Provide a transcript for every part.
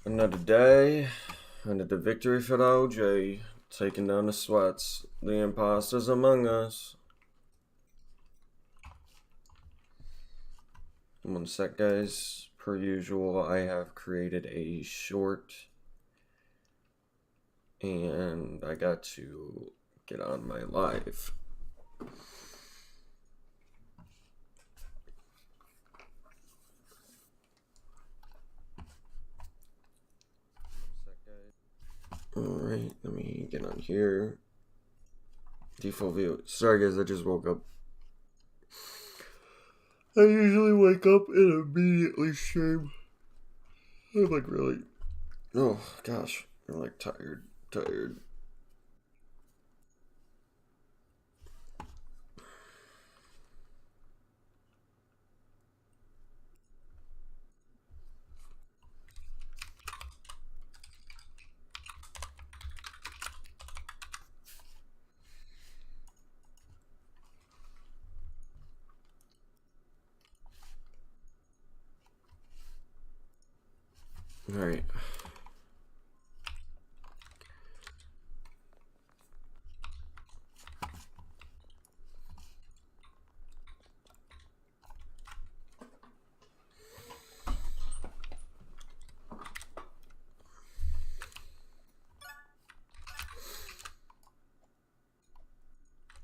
Another day, another victory for the OJ, taking down the sweats, the imposters among us. One sec, guys. Per usual, I have created a short, and I got to get on my live. Alright, let me get on here. Default view. Sorry guys, I just woke up. I usually wake up and immediately stream. I'm like really, oh gosh, I'm like tired. Alright.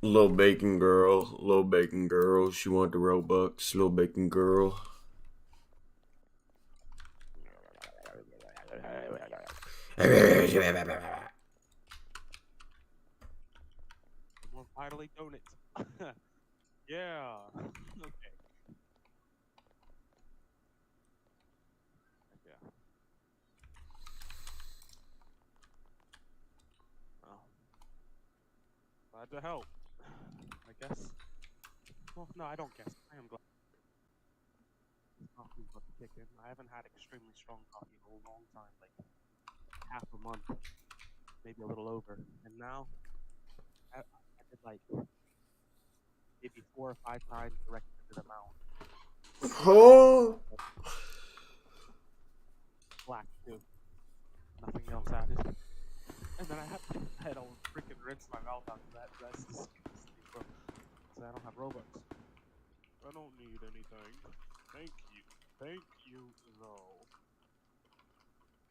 Little bacon girl, she want the Robux, little bacon girl. Finally donuts. Yeah. Okay. Yeah. Well, glad to help. I guess. Well, no, I don't guess. I am glad. Coffee's about to kick in. I haven't had extremely strong coffee in a long time, like half a month, maybe a little over. And now, I did like maybe 4 or 5 times the recommended amount. Oh. Black too. Nothing else added. And then I had to freaking rinse my mouth after that. That's disgusting, bro. So I don't have Robux. I don't need anything. Thank you. Thank you, though.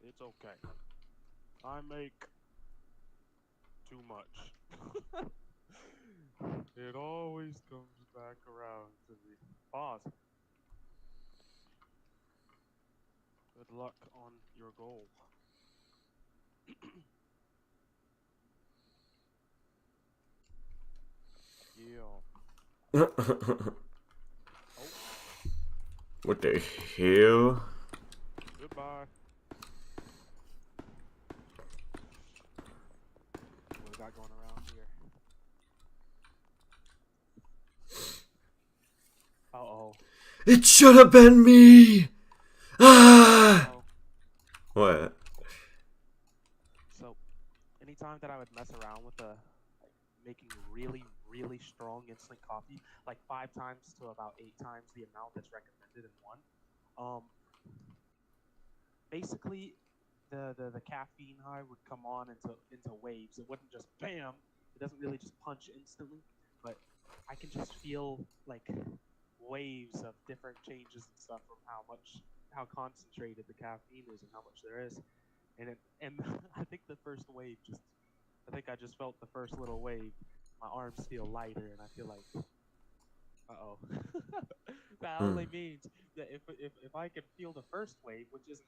It's okay. I make too much. It always comes back around to the pause. Good luck on your goal. Yeah. Oh. What the hell? Goodbye. What we got going around here? Uh-oh. It should have been me! Ah! Uh-oh. What? So, anytime that I would mess around with making really, really strong instant coffee, like 5 times to about 8 times the amount that's recommended in one, basically the caffeine high would come on into waves. It wouldn't just bam. It doesn't really just punch instantly, but I can just feel like waves of different changes and stuff from how concentrated the caffeine is and how much there is. And I think the first wave I just felt the first little wave. My arms feel lighter, and I feel like, uh-oh. That only means that if I can feel the first wave, which isn't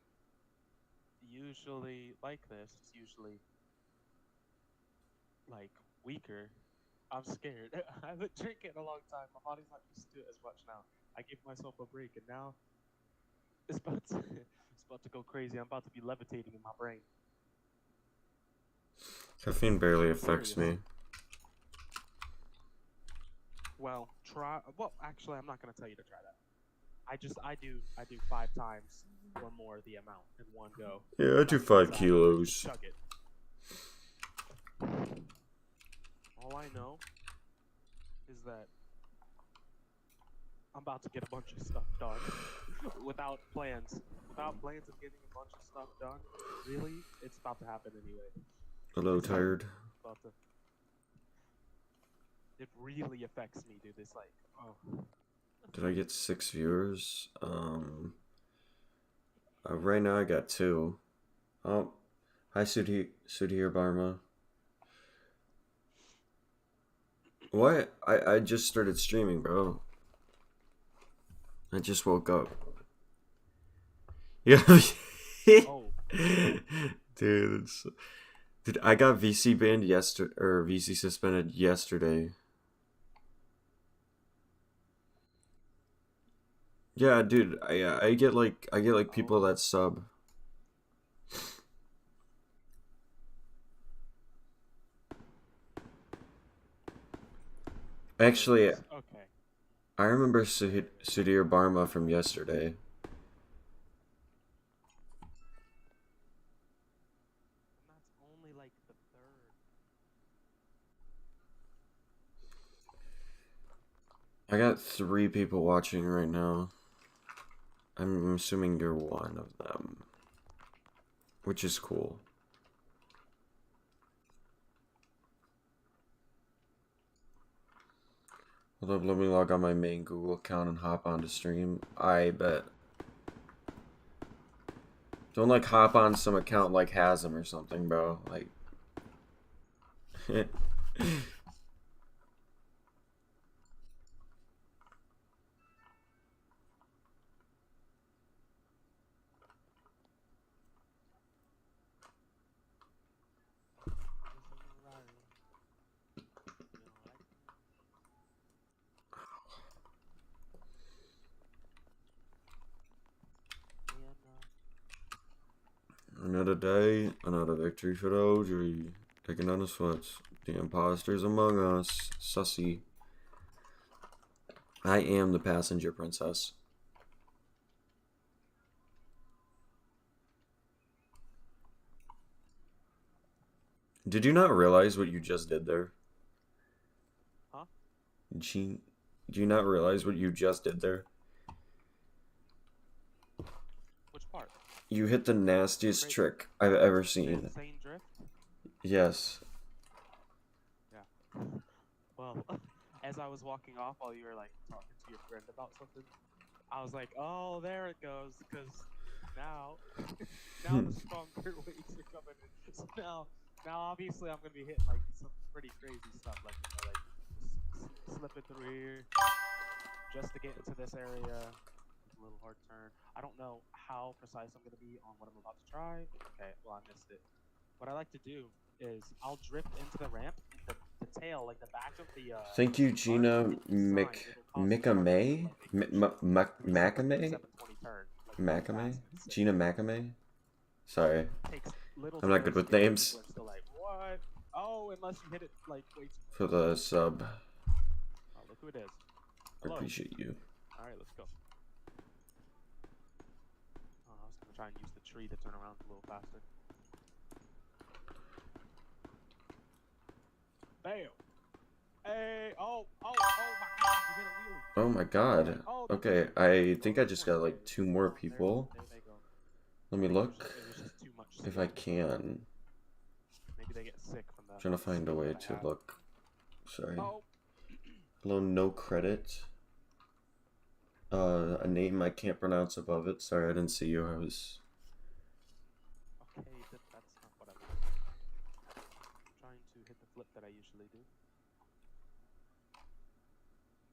usually like this, it's usually like weaker. I'm scared. I haven't drank it in a long time. My body's not used to it as much now. I gave myself a break, and now it's about to go crazy. I'm about to be levitating in my brain. Caffeine barely affects me. Well, actually, I'm not gonna tell you to try that. I do 5 times or more the amount in one go. Yeah, I do 5 kilos. Chug it. All I know is that I'm about to get a bunch of stuff done without plans. without plans of getting a bunch of stuff done, really, it's about to happen anyway. A little tired. About to... It really affects me, dude. It's like, oh. Did I get 6 viewers? Right now I got 2. Oh, hi Sudhir Barma. What? I just started streaming, bro. I just woke up. Yeah. Oh. Dude, I got VC banned yesterday, or VC suspended yesterday. Yeah, dude, I get like people that sub. Actually, Okay. I remember Sudhir Barma from yesterday. And that's only like the third. I got 3 people watching right now. I'm assuming you're one of them, which is cool. Hold up, let me log on my main Google account and hop on to stream. I bet. Don't like hop on some account like HAZ3MM or something, bro. Like. Another day, another victory for the OG. Taking on the sweats. The imposters among us. Sussy. I am the passenger princess. Did you not realize what you just did there? Huh? Do you not realize what you just did there? Which part? You hit the nastiest trick I've ever seen. Insane drift? Yes. Yeah. Well, as I was walking off while you were like talking to your friend about something, I was like, oh, there it goes, because now the stronger waves are coming in. So now obviously I'm gonna be hitting like some pretty crazy stuff, like slipping through here just to get into this area. A little hard turn. I don't know how precise I'm gonna be on what I'm about to try. Okay, well I missed it. What I like to do is I'll drift into the ramp, and the tail, like the back of the. Thank you, Gina Macame? Macame? Gina Macame? Sorry. I'm not good with names. Still like, what? Oh, unless you hit it like way for the sub. Oh, look who it is. I appreciate you. Alright, let's go. Oh, I was gonna try and use the tree to turn around a little faster. Bam! Hey! Oh my god! You hit a wheelie! Oh my god. Okay, I think I just got like 2 more people. Let me look if I can. Maybe they get sick from that. I'm trying to find a way to look. Sorry. Hello, no credit. A name I can't pronounce above it. Sorry, I didn't see you. I was. Okay, that's not what I meant. I'm trying to hit the flip that I usually do.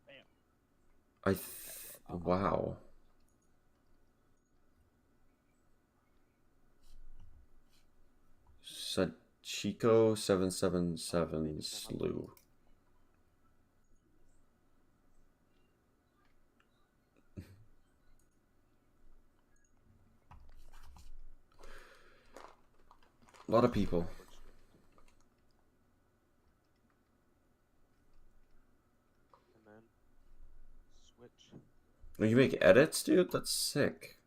Bam. Wow. Sachiko 777 slew. A lot of people. And then switch. Oh, you make edits, dude? That's sick.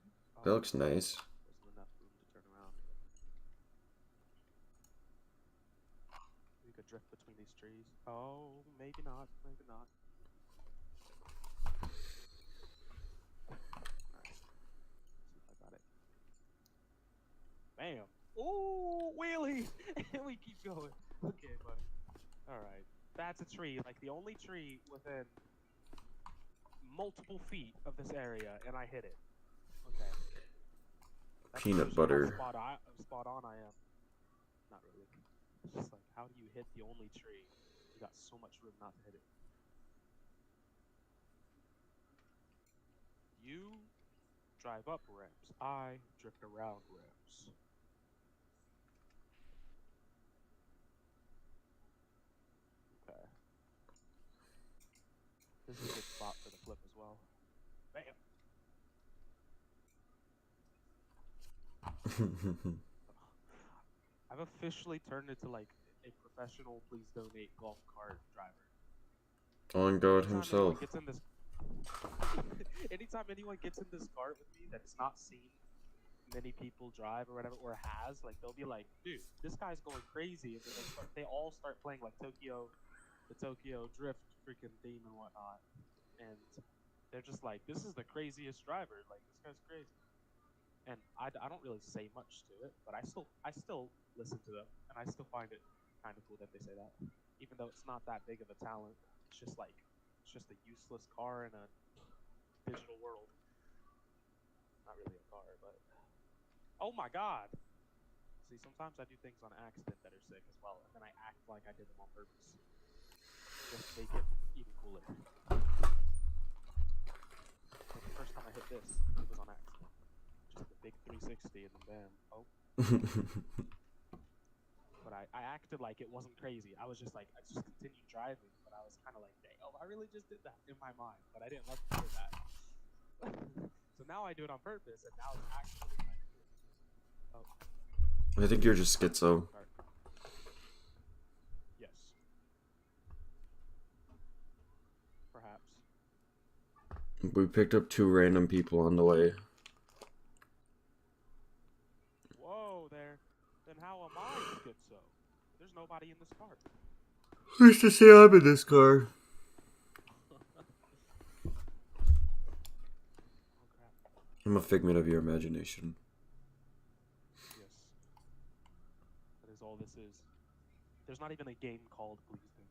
That looks nice. There's enough room to turn around. We could drift between these trees. Oh, maybe not. Maybe not. Alright. See if I got it. Ooh, wheelie! And we keep going. Okay, buddy. Alright. That's a tree. Like, the only tree within multiple feet of this area, and I hit it. Okay. That Peanut shows you butter. how spot on I am. Not really. It's just like, how do you hit the only tree? You got so much room not to hit it. You drive up ramps. I drift around ramps. Okay. This is a good spot for the flip as well. Bam! I've officially turned into like a professional please donate golf cart driver. On God Anytime himself. anyone gets in this anytime anyone gets in this cart with me that's not seen many people drive or whatever, or has, like, they'll be like, dude, this guy's going crazy, and then they all start playing like the Tokyo Drift freaking theme and whatnot, and they're just like, this is the craziest driver, like, this guy's crazy. And I don't really say much to it, but I still listen to them, and I still find it kind of cool that they say that, even though it's not that big of a talent. It's just like, it's just a useless car in a digital world. Not really a car, but oh my god! See, sometimes I do things on accident that are sick as well, and then I act like I did them on purpose, just to make it even cooler. Like the first time I hit this, it was on accident. Just a big 360 and then bam. Oh. But I acted like it wasn't crazy. I was just like, I just continued driving, but I was kind of like, damn, I really just did that in my mind, but I didn't let them hear that. So now I do it on purpose, and now it's actually kind of cool. Oh. I think you're just schizo. Yes. Perhaps. We picked up 2 random people on the way. Whoa there. Then how am I schizo? There's nobody in this car. Who's to say I'm in this car? I'm a figment of your imagination. Yes. That is all this is. There's not even a game called Please Do.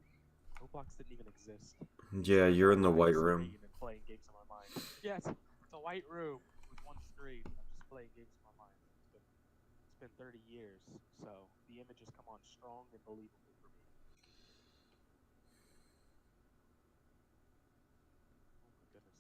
Roblox didn't even exist. Yeah, you're in the white room. And playing games in my mind. Yes, it's a white room with one screen. I'm just playing games in my mind. It's been 30 years, so the images come on strong and believable for me. Oh my goodness.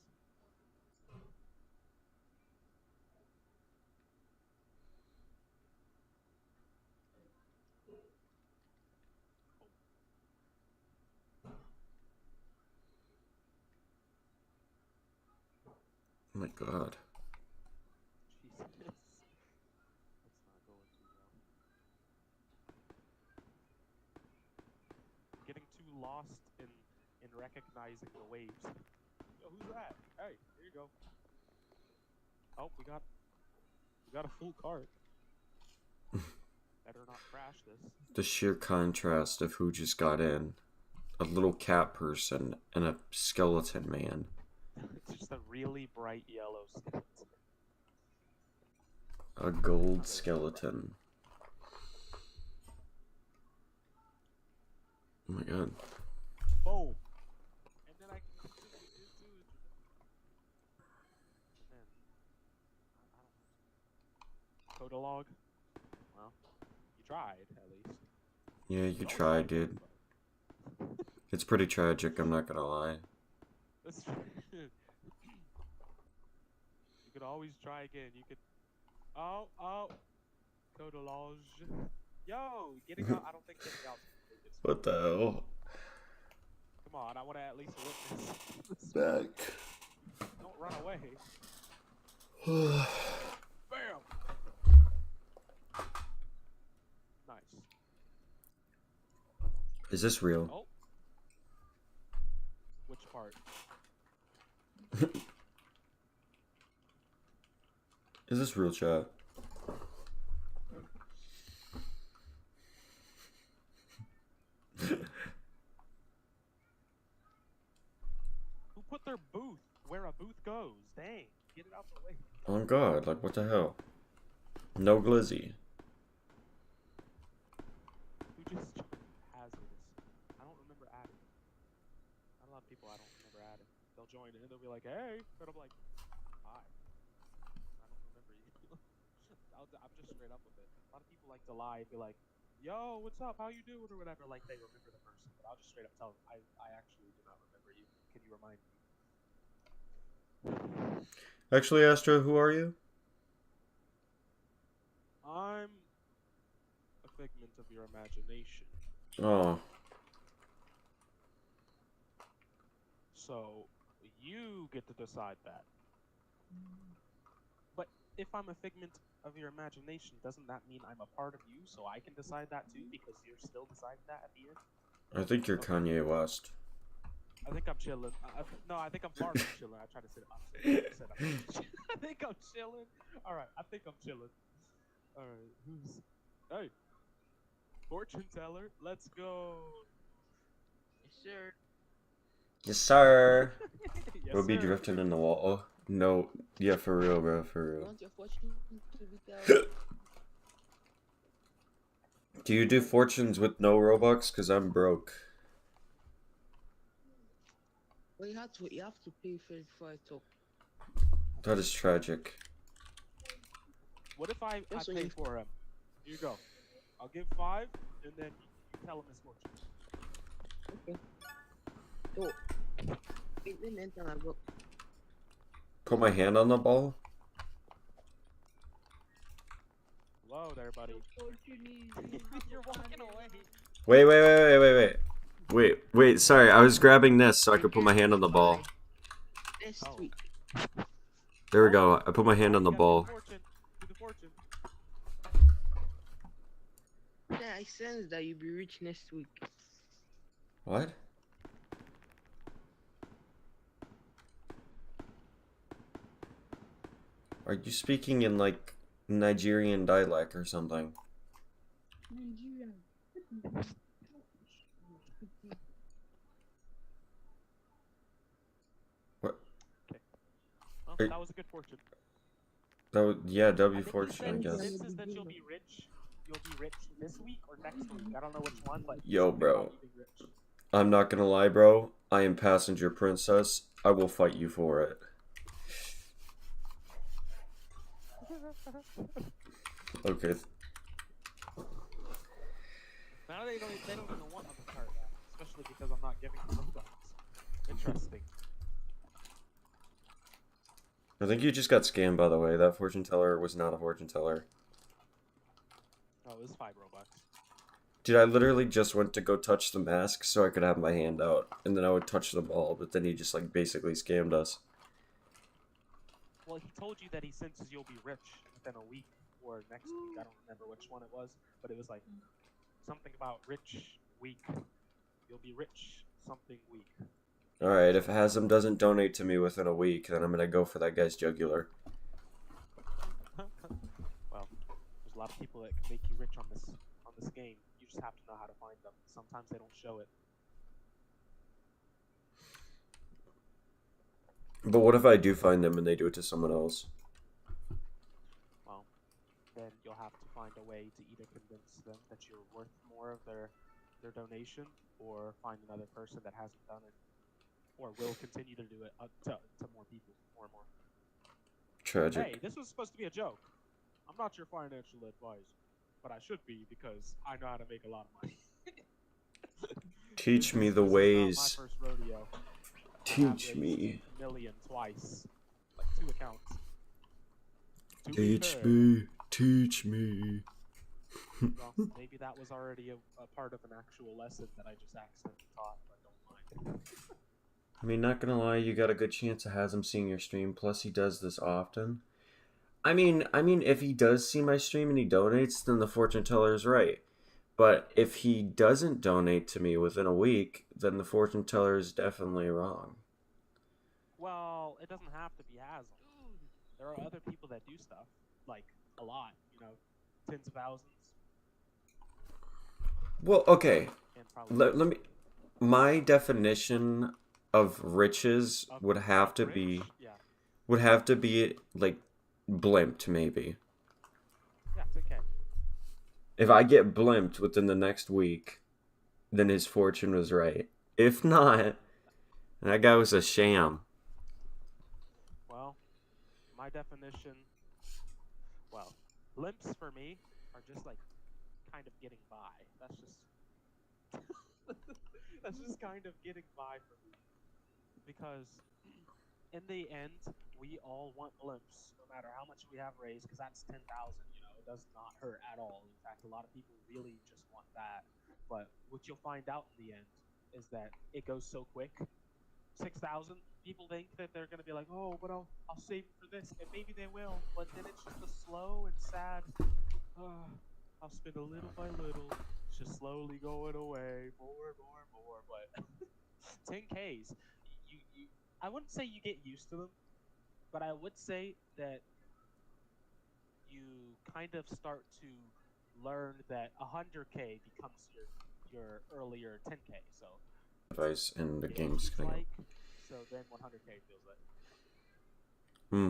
Oh my god. Jesus. That's not going too well. I'm getting too lost in recognizing the waves. Yo, who's that? Hey, here you go. Oh, we got a full cart. Better not crash this. The sheer contrast of who just got in. A little cat person and a skeleton man. It's just a really bright yellow skeleton. A gold skeleton. Oh my god. Boom. And then I continue into it. And then I don't know. Codalog. Well, you tried at least. Yeah, you tried, dude. It's pretty tragic, I'm not gonna lie. That's you could always try again. You could. Oh. Codalog. Yo, getting out. I don't think getting out. What the hell? Come on, I want to at least witness. Back. Don't run away. Bam! Nice. Is this real? Oh. Which part? Is this real, chat? Who put their booth where a booth goes? Dang, get it out the way. Oh god, like what the hell? No glizzy. they'll be like, "Hey," and I'm like, "Hi, I don't remember you." I'm just straight up with it. A lot of people like to lie and be like, "Yo, what's up? How you doing?" or whatever, like they remember the person. But I'll just straight up tell them, I actually do not remember you. Can you remind me? Actually, Astro, who are you? I'm a figment of your imagination. Oh. So you get to decide that. But if I'm a figment of your imagination, doesn't that mean I'm a part of you, so I can decide that too, because you're still deciding that at the end? I think you're Kanye West. I think I'm chilling. No, I think I'm far from chilling. I try to sit up. I think I'm chilling. All right, I think I'm chilling. All right, who's? Hey, fortune teller, let's go. Yes, sir. Yes, sir. Yes, We'll be sir. drifting in the wall. Oh, no. Yeah, for real, bro. For You real. want your fortune to be told? Do you do fortunes with no Robux? Because I'm broke. Well, you have to pay first before I talk. That is tragic. What if I Also, pay you- for him? Here you go. I'll give 5, and then you tell him his fortune. Okay. So, wait, let me enter my book. Put my hand on the ball? Hello there, buddy. You're walking away. Wait, sorry, I was grabbing this so I could put my hand on the ball. Next Oh. week. There we go, I put my hand on the You gotta ball. Do the fortune. Yeah, I sense that you'll be rich next week. What? Are you speaking in, like, Nigerian dialect or something? Nigeria. What? Well, Are- that was a good fortune. That would, yeah, I W think fortune, I he guess. senses that you'll be rich. You'll be rich this week or next week. I don't know which one, but Yo, something bro. about you being rich. I'm not gonna lie, bro. I am passenger princess. I will fight you for it. Okay. Now they don't even want on the cart now, especially because I'm not giving them Robux. Interesting. I think you just got scammed, by the way. That fortune teller was not a fortune teller. Oh, it was 5 Robux. Dude, I literally just went to go touch the mask so I could have my hand out, and then I would touch the ball, but then he just, like, basically scammed us. Well, he told you that he senses you'll be rich within a week or next week. I don't remember which one it was, but it was like something about rich week. You'll be rich something week. Alright, if Hasm doesn't donate to me within a week, then I'm gonna go for that guy's jugular. Well, there's a lot of people that can make you rich on this game. You just have to know how to find them. Sometimes they don't show it. But what if I do find them and they do it to someone else? Well, then you'll have to find a way to either convince them that you're worth more of their donation, or find another person that hasn't done it, or will continue to do it to more people, more and more. Tragic. Hey, this was supposed to be a joke. I'm not your financial advisor, but I should be because I know how to make a lot of money. Teach me the This is ways. not my first rodeo. Teach I've raised me. $1 million twice, like 2 accounts. To be Teach fair, me. Teach me. well, maybe that was already a part of an actual lesson that I just accidentally taught, but don't mind. I mean, not gonna lie, you got a good chance of Hasm seeing your stream, plus he does this often. I mean, if he does see my stream and he donates, then the fortune teller is right. But if he doesn't donate to me within a week, then the fortune teller is definitely wrong. Well, it doesn't have to be Hazel. There are other people that do stuff, like a lot, tens of thousands. Well, okay. And probably Let me. My definition of riches of- would have of to rich, be yeah, like blimped, maybe. yeah, it's okay. If I get blimped within the next week, then his fortune was right. If not, that guy was a sham. my definition, well, limps for me are just like kind of getting by. That's just that's just kind of getting by for me. Because in the end, we all want limps, no matter how much we have raised, because that's 10,000. You know, it does not hurt at all. In fact, a lot of people really just want that. But what you'll find out in the end is that it goes so quick. 6,000. People think that they're gonna be like, oh, but I'll save it for this, and maybe they will. But then it's just a slow and sad. I'll spend a little by little. It's just slowly going away, more and more and more. But 10Ks, you I wouldn't say you get used to them, but I would say that you kind of start to learn that 100K becomes your earlier 10K. So Device and the it game's feels gonna like, so then 100K feels like.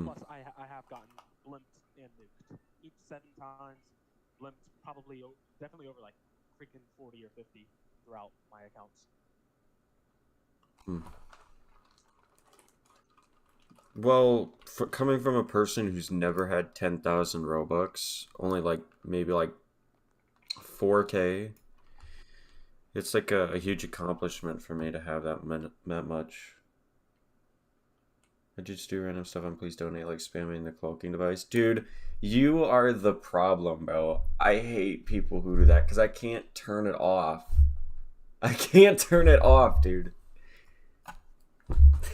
Plus, I have gotten blimped and nuked. Nuked 7 times, blimped probably definitely over like freaking 40 or 50 throughout my accounts. Well, coming from a person who's never had 10,000 Robux, only like maybe like 4K, it's like a huge accomplishment for me to have that much. I just do random stuff and please donate, like spamming the cloaking device. Dude, you are the problem, bro. I hate people who do that because I can't turn it off. I can't turn it off, dude.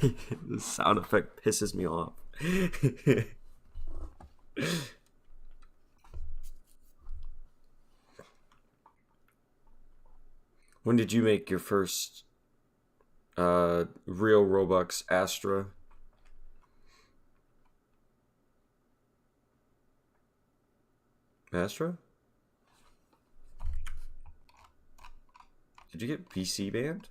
The sound effect pisses me off. When did you make your first real Robux Astra? Astra? Did you get PC banned?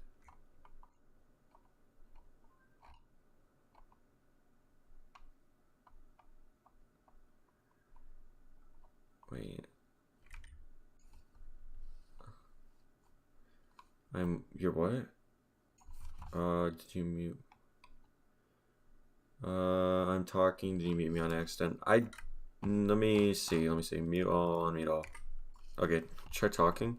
Wait. You're what? Did you mute? I'm talking. Did you mute me on accident? Let me see. Mute all, unmute all. Okay, try talking.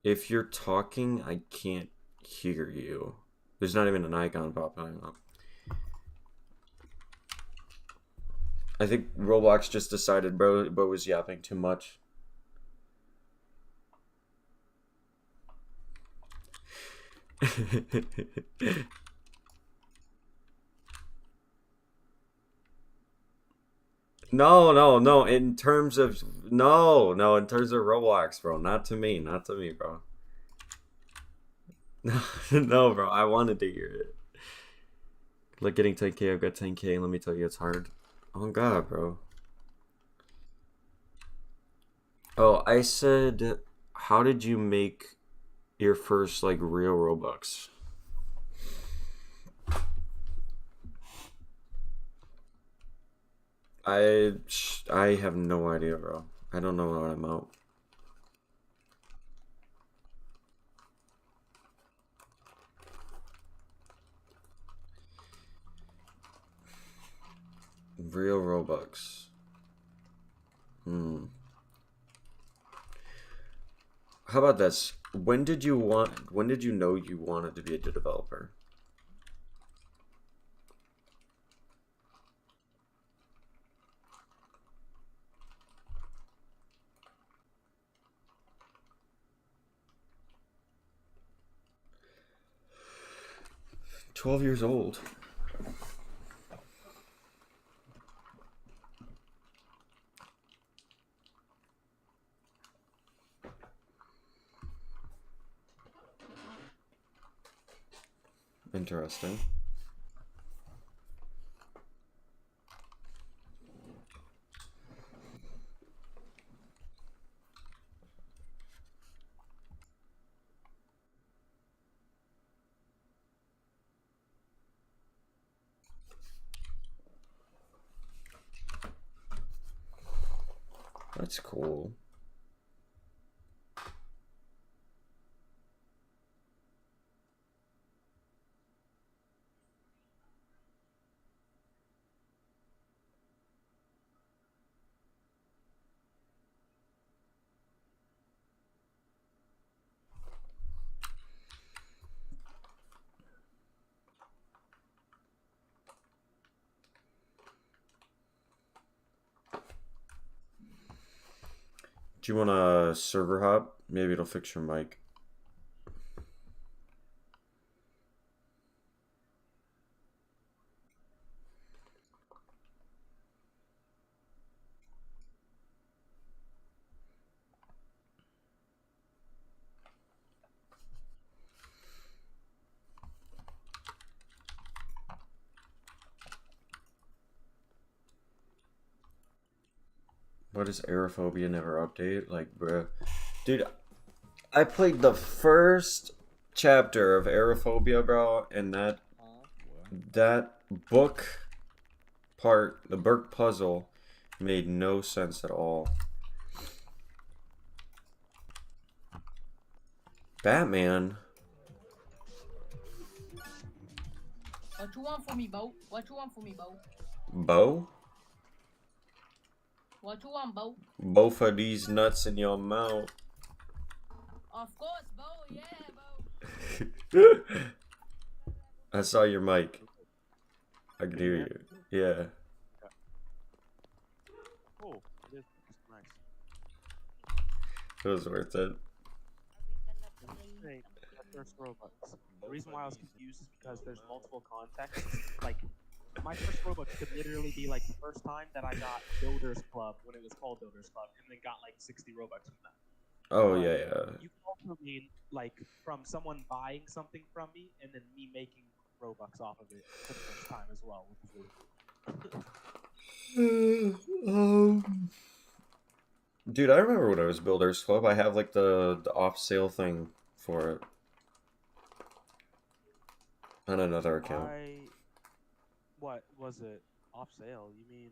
If you're talking, I can't hear you. There's not even an icon popping up. I think Roblox just decided bro was yapping too much. No. In terms of in terms of Roblox, bro. Not to me, bro. No, bro. I wanted to hear it. Like getting 10K, I've got 10K, and let me tell you, it's hard. Oh God, bro. Oh, I said, how did you make your first like real Robux? I have no idea, bro. I don't know what I'm out. Real Robux. How about this? When did you know you wanted to be a developer? $12 years old. Interesting. That's cool. Do you want a server hop? Maybe it'll fix your mic. What does aerophobia never update? Like, bruh. Dude, I played the first chapter of aerophobia, bro, and that book part, the book puzzle, made no sense at all. Batman? What you want from me, Bo? What you want from me, Bo? Bo? What you want, Bo? Both of these nuts in your mouth. Of course, Bo. Yeah, Bo. I saw your mic. I could hear you. Yeah. Oh, it is nice. It was worth it. Hey, that first Robux. The reason why I was confused is because there's multiple contexts. Like, my first Robux could literally be like the first time that I got Builders Club when it was called Builders Club, and then got like 60 Robux from that. Oh, But yeah, yeah. you can also mean like from someone buying something from me and then me making Robux off of it for the first time as well, which is really cool. Dude, I remember when I was Builders Club. I have like the off sale thing for it on another account. What was it? Off sale? You mean?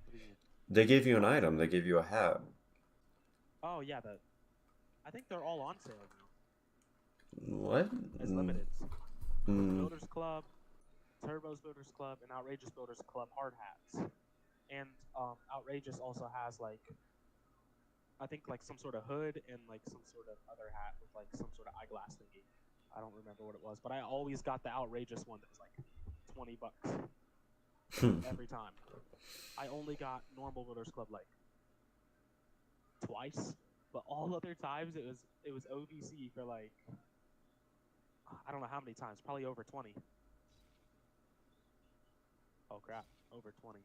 What do you mean? They gave you an item. They gave you a hat. Oh yeah, I think they're all on sale now. What? As limiteds. Mm. Builders Club, Turbo's Builders Club, and Outrageous Builders Club hard hats. And Outrageous also has like, I think like some sort of hood and like some sort of other hat with like some sort of eyeglass thingy. I don't remember what it was, but I always got the Outrageous one that was like $20 every time. I only got normal Builders Club like twice, but all other times it was OVC for like, I don't know how many times, probably over 20. Oh crap, over 20.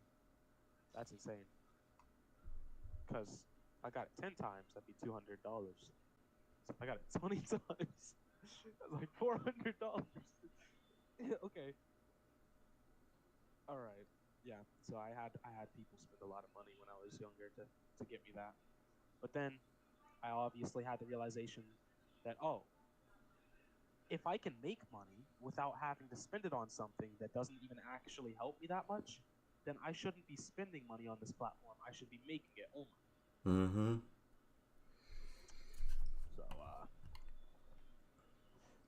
That's insane. Because I got it 10 times, that'd be $200. So if I got it 20 times, that's like $400. Okay. All right. Yeah. So I had people spend a lot of money when I was younger to get me that. But then I obviously had the realization that, oh, if I can make money without having to spend it on something that doesn't even actually help me that much, then I shouldn't be spending money on this platform. I should be making it only. Mm-hmm. So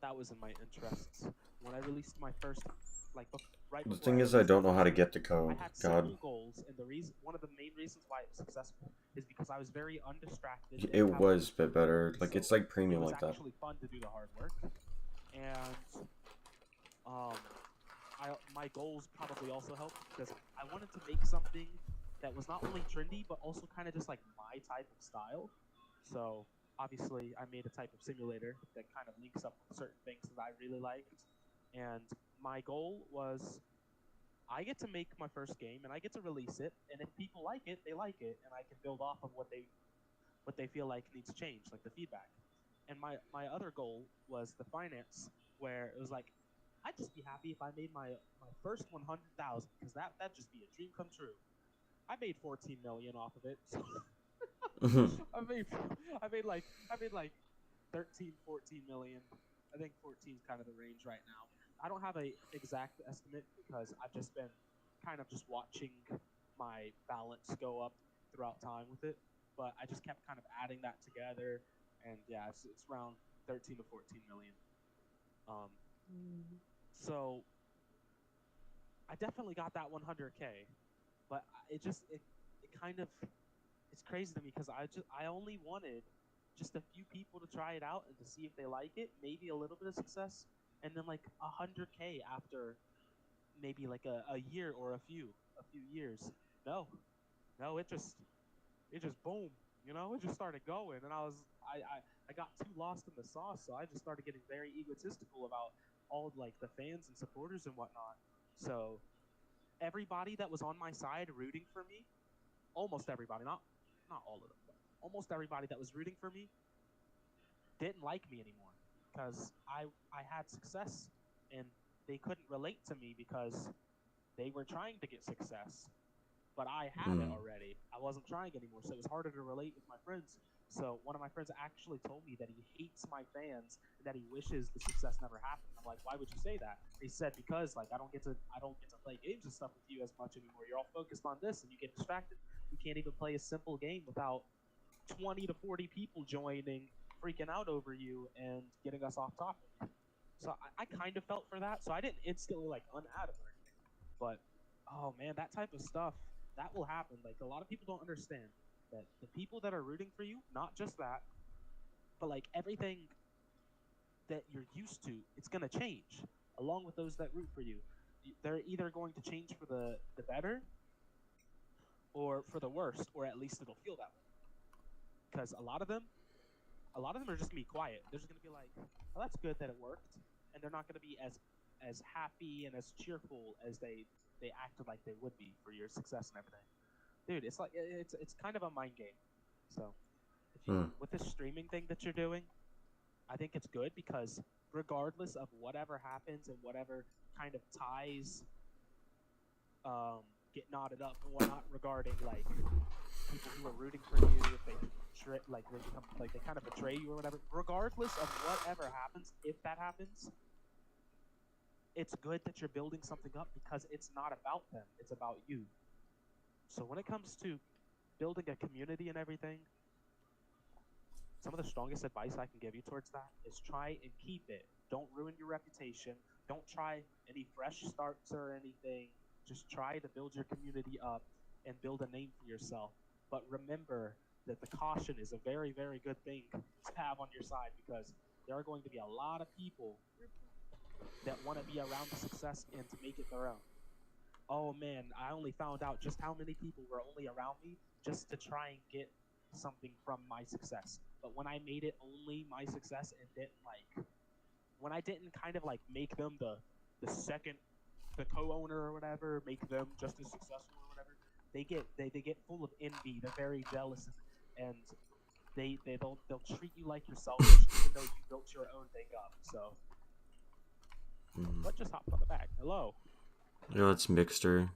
that was in my interests. When I released my first, like, right The before thing is, I don't know how to get the I code. had God. simple goals, and one of the main reasons why it was successful is because I was very undistracted. It was a bit better. Like, So it's like premium it was like that. actually fun to do the hard work, and my goals probably also helped because I wanted to make something that was not only trendy but also kind of just like my type of style. So obviously, I made a type of simulator that kind of links up with certain things that I really liked, and my goal was I get to make my first game and I get to release it, and if people like it, they like it, and I can build off of what they feel like needs change, like the feedback. And my other goal was the finance, where it was like I'd just be happy if I made my first 100,000, because that'd just be a dream come true. I made 14 million off of it. So I made like 13, 14 million. I think 14 is kind of the range right now. I don't have a exact estimate because I've just been kind of just watching my balance go up throughout time with it. But I just kept kind of adding that together, and yeah, it's around 13 to 14 million. So I definitely got that 100K, but it kind of, it's crazy to me because I only wanted just a few people to try it out and to see if they like it, maybe a little bit of success, and then like 100K after maybe like a year or a few years. No, it just boom. You know, it just started going, and I got too lost in the sauce, so I just started getting very egotistical about all like the fans and supporters and whatnot. So everybody that was on my side rooting for me, almost everybody, not all of them, but almost everybody that was rooting for me didn't like me anymore because I had success and they couldn't relate to me because they were trying to get success, but I had it already. I wasn't trying anymore, so it was harder to relate with my friends. So one of my friends actually told me that he hates my fans and that he wishes the success never happened. I'm like, why would you say that? He said because like I don't get to play games and stuff with you as much anymore. You're all focused on this and you get distracted. You can't even play a simple game without 20 to 40 people joining, freaking out over you and getting us off topic. So I kind of felt for that. So I didn't instantly like unadd him or anything. But oh man, that type of stuff that will happen. Like a lot of people don't understand that the people that are rooting for you, not just that, but like everything that you're used to, it's gonna change along with those that root for you. They're either going to change for the better or for the worst, or at least it'll feel that way. Because a lot of them are just gonna be quiet. They're just gonna be like, "Oh, that's good that it worked," and they're not gonna be as happy and as cheerful as they acted like they would be for your success and everything. Dude, it's like it's kind of a mind game. So, if you with this streaming thing that you're doing, I think it's good because regardless of whatever happens and whatever kind of ties get knotted up and whatnot regarding like people who are rooting for you, if they they kind of betray you or whatever. Regardless of whatever happens, if that happens, it's good that you're building something up because it's not about them; it's about you. So when it comes to building a community and everything, some of the strongest advice I can give you towards that is try and keep it. Don't ruin your reputation. Don't try any fresh starts or anything. Just try to build your community up and build a name for yourself. But remember that the caution is a very, very good thing to have on your side because there are going to be a lot of people that want to be around the success and to make it their own. Oh man, I only found out just how many people were only around me just to try and get something from my success. But when I made it only my success and didn't when I didn't kind of like make them the co-owner or whatever, make them just as successful or whatever, they get full of envy. They're very jealous and they'll treat you like you're selfish even though you built your own thing up. So what just hopped on the back? Hello. Yeah, it's Mixter.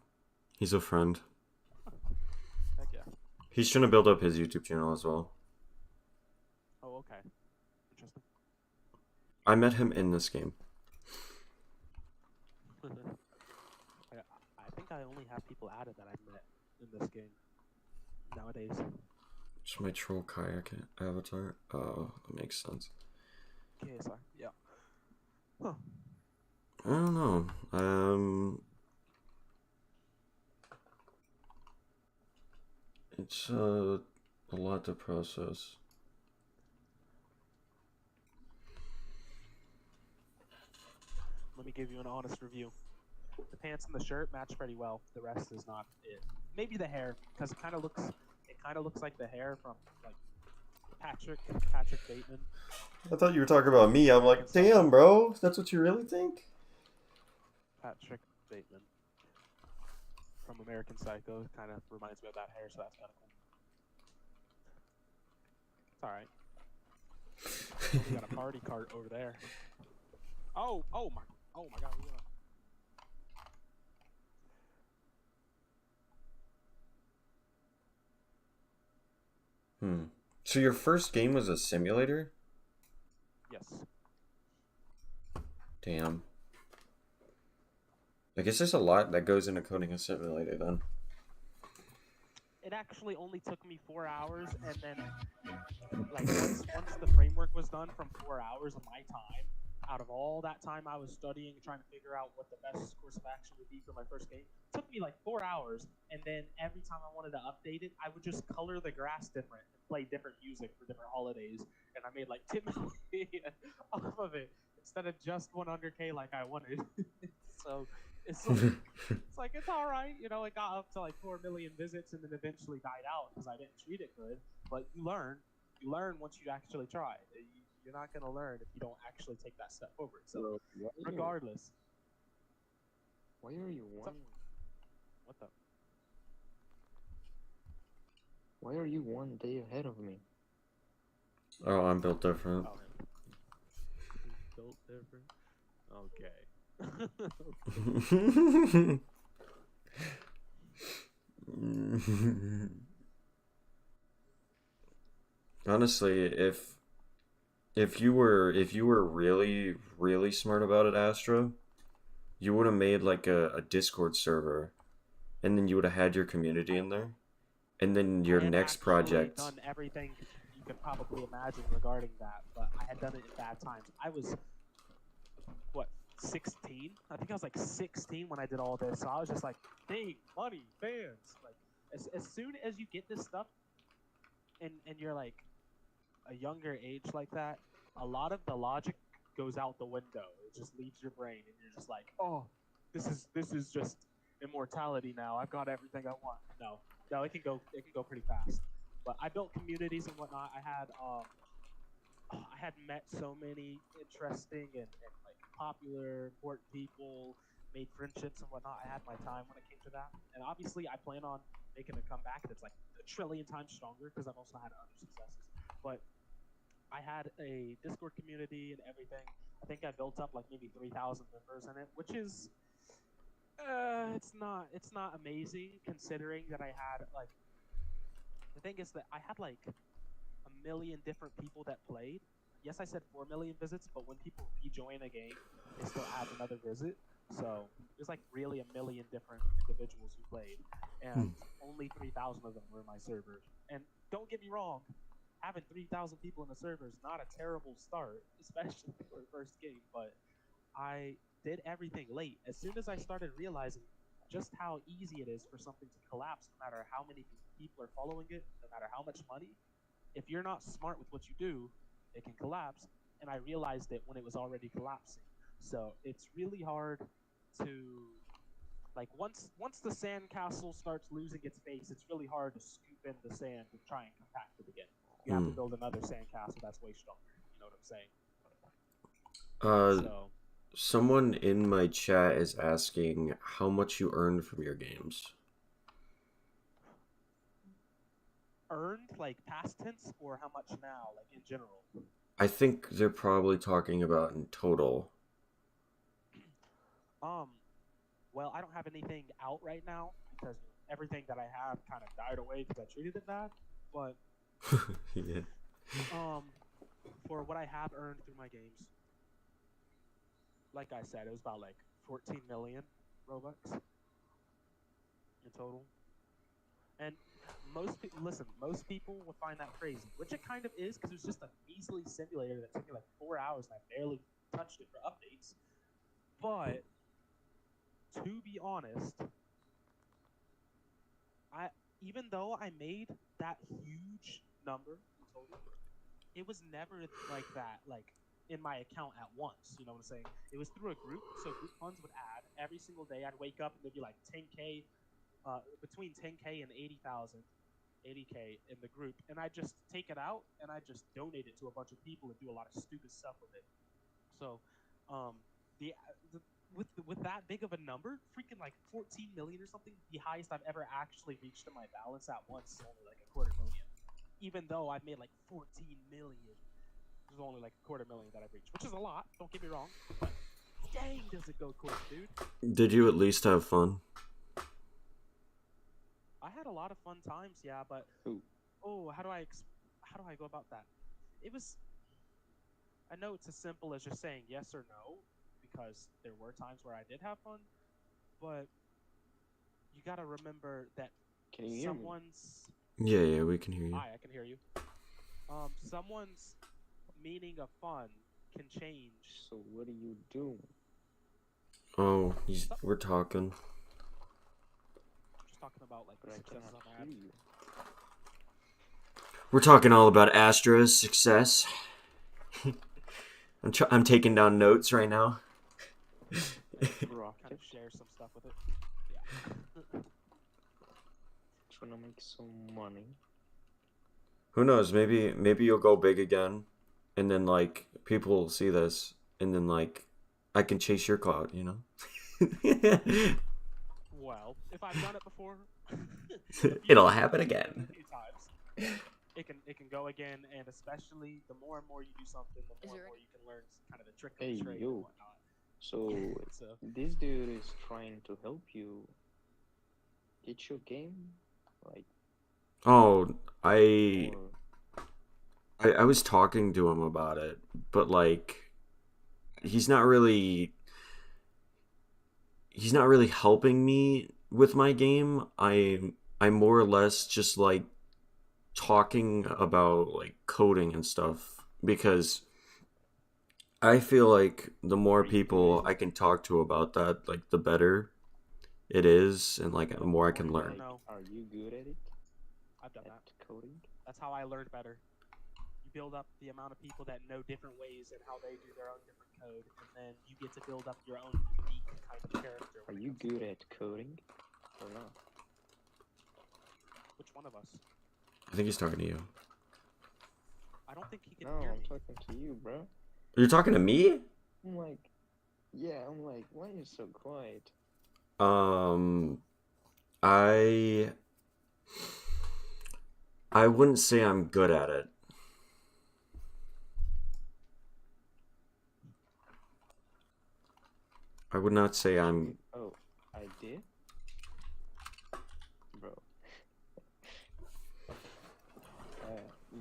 He's a friend. Heck yeah. He's trying to build up his YouTube channel as well. Oh, okay. Interesting. I met him in this game. I think I only have people added that I met in this game nowadays. It's my troll kayak avatar. Oh, that makes sense. KSR, yeah. Huh. I don't know. It's a lot to process. Let me give you an honest review. The pants and the shirt match pretty well. The rest is not it. Maybe the hair, because it kind of looks like the hair from like Patrick Bateman. I thought you were talking about me. I'm like, damn, bro. That's what you really think? Patrick Bateman from American Psycho kind of reminds me of that hair, so that's kind of cool. It's all right. We got a party cart over there. Oh my God. So your first game was a simulator? Yes. Damn. I guess there's a lot that goes into coding a simulator then. It actually only took me 4 hours, and then like once the framework was done from 4 hours of my time, out of all that time I was studying and trying to figure out what the best course of action would be for my first game, it took me like 4 hours, and then every time I wanted to update it, I would just color the grass different and play different music for different holidays, and I made like 10 million off of it instead of just 100K like I wanted. So it's like it's all right, you know. It got up to like 4 million visits and then eventually died out because I didn't treat it good. but you learn. You learn once you actually try. You're not gonna learn if you don't actually take that step forward. So, Bro, regardless, why are you What's up? one? what the? Why are you one day ahead of me? Oh, I'm built different. Oh, built different. Okay. Honestly, if you were really smart about it, Astra, you would have made like a Discord server, and then you would have had your community in there, and then your I had next actually project. done everything you could probably imagine regarding that, but I had done it in bad times. I was what 16? I think I was like 16 when I did all this. So I was just like, dang, money, fans. Like as soon as you get this stuff, and you're like a younger age like that, a lot of the logic goes out the window. It just leaves your brain, and you're just like, oh, this is just immortality now. I've got everything I want. No, it can go pretty fast. But I built communities and whatnot. I had met so many interesting and like popular, important people, made friendships and whatnot. I had my time when it came to that, and obviously I plan on making a comeback that's like a trillion times stronger because I've also had other successes. But I had a Discord community and everything. I think I built up like maybe 3,000 members in it, which is it's not amazing considering that I had like the thing is that I had like a million different people that played. Yes, I said 4 million visits, but when people rejoin a game, they still add another visit. So there's like really a million different individuals who played, and only 3,000 of them were my servers. And don't get me wrong, having 3,000 people in the server is not a terrible start, especially for a first game. But I did everything late. As soon as I started realizing just how easy it is for something to collapse, no matter how many people are following it, no matter how much money, if you're not smart with what you do, it can collapse. And I realized it when it was already collapsing. So it's really hard to like once the sandcastle starts losing its face, it's really hard to scoop in the sand and try and compact it again. You have to build another sandcastle that's way stronger. You know what I'm saying? So Someone in my chat is asking how much you earned from your games. earned like past tense or how much now, like in general? I think they're probably talking about in total. Well, I don't have anything out right now because everything that I have kind of died away because I treated it bad. But Yeah. for what I have earned through my games, like I said, it was about like 14 million Robux in total. And most people would find that crazy, which it kind of is because it was just a measly simulator that took me like 4 hours and I barely touched it for updates. But to be honest, even though I made that huge number in total, it was never like that, like in my account at once. You know what I'm saying? It was through a group, so group funds would add every single day. I'd wake up and there'd be like 10K, between 10K and 80,000, 80K in the group, and I just take it out and I just donate it to a bunch of people and do a lot of stupid stuff with it. So, the, the with that big of a number, freaking like 14 million or something, the highest I've ever actually reached in my balance at once is only like a quarter million. Even though I've made like 14 million, there's only like a quarter million that I've reached, which is a lot. Don't get me wrong, but dang, does it go quick, dude? Did you at least have fun? I had a lot of fun times, yeah, but how do I go about that? It was, I know it's as simple as just saying yes or no, because there were times where I did have fun, but you gotta remember that Can you hear me? someone's Yeah, we can hear you. Hi, I can hear you. Someone's meaning of fun can change. So what are you doing? Oh, we're talking. Just talking about like But the I successes cannot I've hear had. you. We're talking all about Astra's success. I'm taking down notes right now. Kind of share some stuff with it. Yeah. Trying to make some money. Who knows? Maybe you'll go big again, and then like people will see this, and then like I can chase your cloud, you know? Well, if I've done it before, It'll happen again. a few times, it can go again, and especially the more and more you do something, the more and more you can learn kind of the trick of Hey, the trade yo. and whatnot. So So this dude is trying to help you teach your game, like, Oh, I or I was talking to him about it, but like he's not really he's not really helping me with my game. I'm more or less just like talking about like coding and stuff because I feel like the more are you people good? I can talk to about that, like the better it is, and like the more I can learn. No. Are you good at it? I've done At that. coding? That's how I learned better. You build up the amount of people that know different ways and how they do their own different code, and then you get to build up your own unique kind of character. Are when it you comes to good coding. at coding or not? Which one of us? I think he's talking to you. I don't think he can No, hear I'm me. talking to you, bro. You're talking to me? I'm like, yeah, I'm like, why are you so quiet? Um, I I wouldn't say I'm good at it. I would not say I'm. Oh, I did? Bro.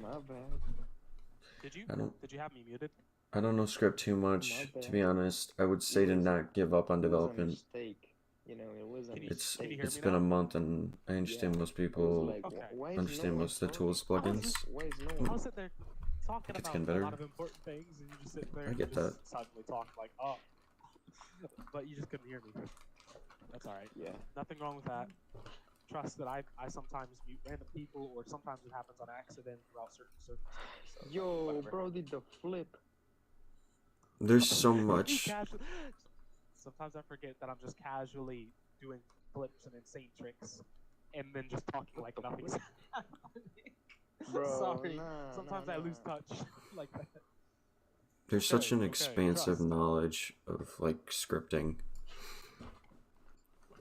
My bad. Did you? I don't. Did you have me muted? I don't know script too My much, to bad. be honest. I would say It to was not give up on it was a development. mistake. You know, it was a Can you mistake. hear It's me been now? a month, and I Yeah, understand most I was people like, Okay. why is understand no one most of the talking? tools plugins. Why is no I one? was sitting there talking It's about getting a better. lot of important things, and you just sit there I and get you that. just suddenly talk like, oh, but you just couldn't hear me. That's all right. Yeah. Nothing wrong with that. Trust that I sometimes mute random people, or sometimes it happens on accident throughout certain circumstances. So Yo, whatever. bro did the flip. There's so You much. casual- Sometimes I forget that I'm just casually doing flips and insane tricks, and then just talking like nothing's happening. Bro, Sorry. nah, Sometimes nah, I lose nah. touch like that. There's such an Okay, expansive trust. knowledge of like scripting.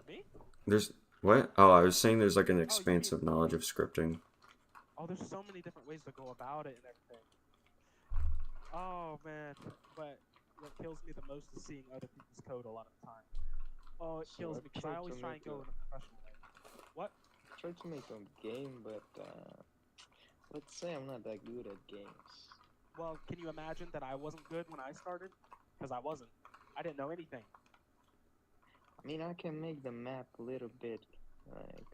Me? There's what? Oh, I was saying there's like an Oh, you mean expansive knowledge of scripting. Oh, there's so many different ways to go about it and everything. Oh man, but what kills me the most is seeing other people's code a lot of the time. Oh, it So kills I me because I tried always to try make and go a- in a professional way. What? Tried to make a game, but let's say I'm not that good at games. Well, can you imagine that I wasn't good when I started? Because I wasn't. I didn't know anything. I mean, I can make the map a little bit, like,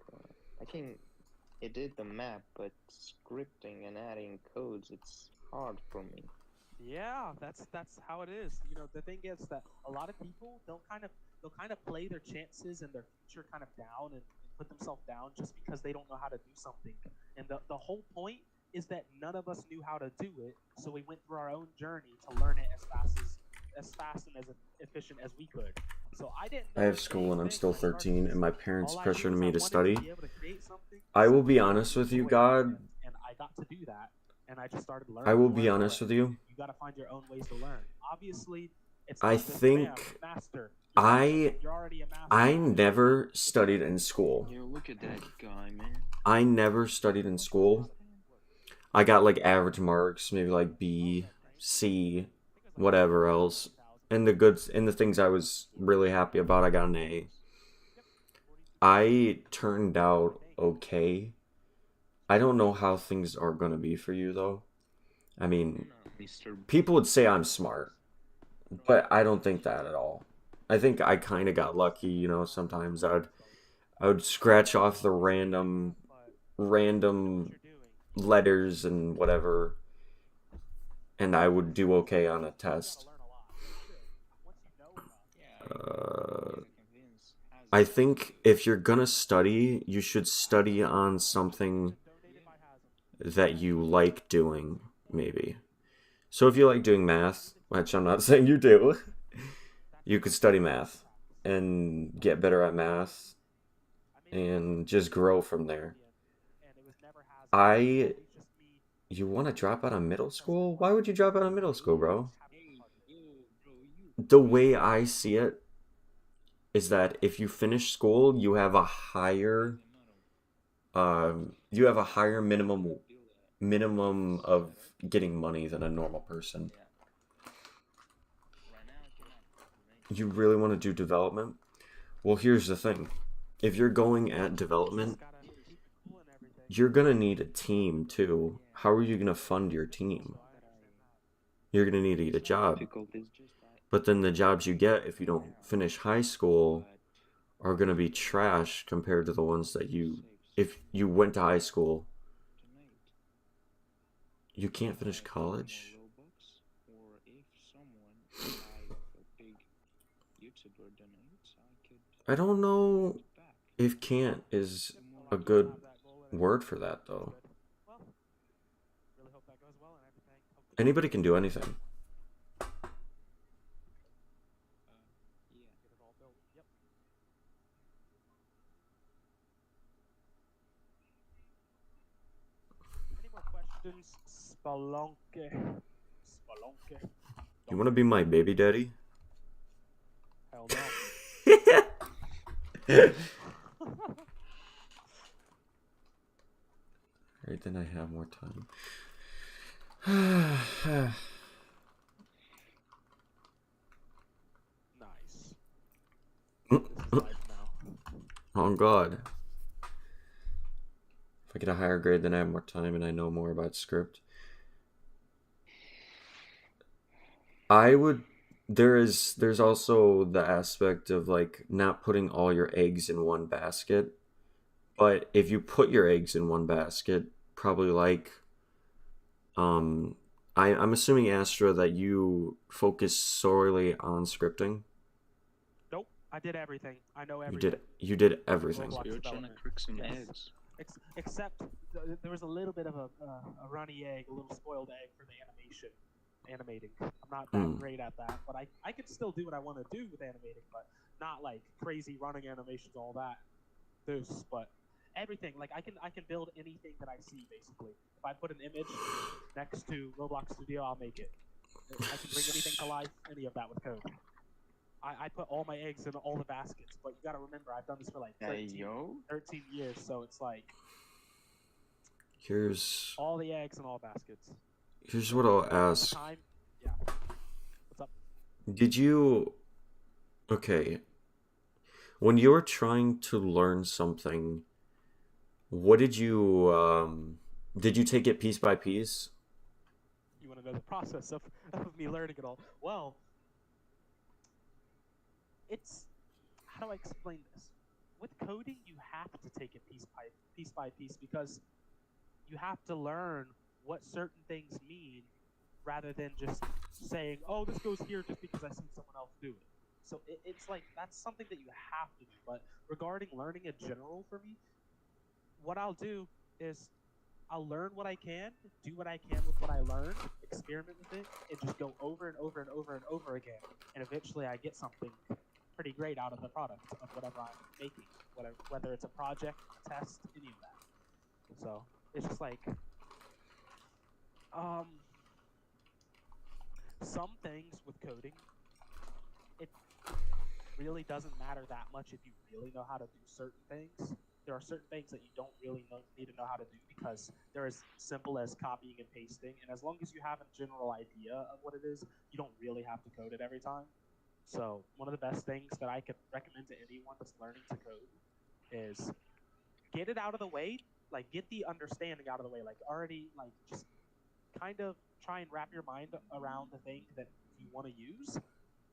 I can edit the map, but scripting and adding codes, it's hard for me. Yeah, that's how it is. You know, the thing is that a lot of people they'll kind of play their chances and their future kind of down and put themselves down just because they don't know how to do something. And the whole point is that none of us knew how to do it, so we went through our own journey to learn it as fast and as efficient as we could. So I didn't I know have a school dang and I'm thing still when I started 13, this. and my parents All I knew pressured is me I to wanted study. to be able to create something. I will So be I honest with you, enjoyed God. doing it, and I got to do that. And I just started learning. I will more be and honest more. with you. You got to find your own ways to learn. Obviously, it's I not just think bam, master. You're awesome. You're already a master. I never studied in school. Yo, look at that guy, man. I never studied in school. I got like average marks, maybe like B, C, whatever else. And the things I was really happy about, I got an A. I turned out okay. I don't know how things are gonna be for you though. I mean, Mr. people would say I'm smart, but I don't think that at all. I think I kind of got lucky, you know. Sometimes I would scratch off the random letters and whatever, and I would do okay on a test. I think if you're gonna study, you should study on something that you like doing, maybe. So if you like doing math, which I'm not saying you do, you could study math and get better at math and just grow from there. I You want to drop out of middle school? Why would you drop out of middle school, bro? The way I see it is that if you finish school, you have a higher minimum of getting money than a normal person. You really want to do development? Well, here's the thing. If you're going at development, you're gonna need a team too. How are you gonna fund your team? You're gonna need to get a job. But then the jobs you get if you don't finish high school are gonna be trash compared to the ones that if you went to high school. You can't finish college? I don't know if can't is a good word for that, though. Anybody can do anything. Any more questions? Spelunky. Spelunky. You want to be my baby daddy? Hell no. Alright, then I have more time. Nice. This is life now. Oh god. If I get a higher grade, then I have more time and I know more about script. There's also the aspect of like not putting all your eggs in one basket. But if you put your eggs in one basket, probably like I'm assuming, Astra, that you focus solely on scripting. Nope, I did everything. I know everything. You did everything. Roblox You're trying to development. cook some Yes. eggs. Except there was a little bit of a runny egg, a little spoiled egg for the animating. I'm not that great at that, but I can still do what I want to do with animating, but not like crazy running animations, all that. But everything, like I can build anything that I see basically. If I put an image next to Roblox Studio, I'll make it. I can bring anything to life, any of that with code. I put all my eggs in all the baskets, but you gotta remember I've done this for like 13 years, so it's like Here's all the eggs in all baskets. Here's what I'll ask. Yeah. What's up? Did you Okay, when you're trying to learn something, what did you take it piece by piece? You want to know the process of me learning it all? Well, it's, how do I explain this? With coding, you have to take it piece by piece because you have to learn what certain things mean rather than just saying, oh, this goes here just because I see someone else do it. So it's like, that's something that you have to do. But regarding learning in general for me, what I'll do is I'll learn what I can, do what I can with what I learned, experiment with it, and just go over and over and over and over again. And eventually I get something pretty great out of the product of whatever I'm making, whether it's a project, a test, any of that. So it's just like, some things with coding, it really doesn't matter that much if you really know how to do certain things. There are certain things that you don't really need to know how to do because they're as simple as copying and pasting. And as long as you have a general idea of what it is, you don't really have to code it every time. So one of the best things that I could recommend to anyone that's learning to code is get it out of the way, like get the understanding out of the way, like already, like just kind of try and wrap your mind around the thing that you want to use.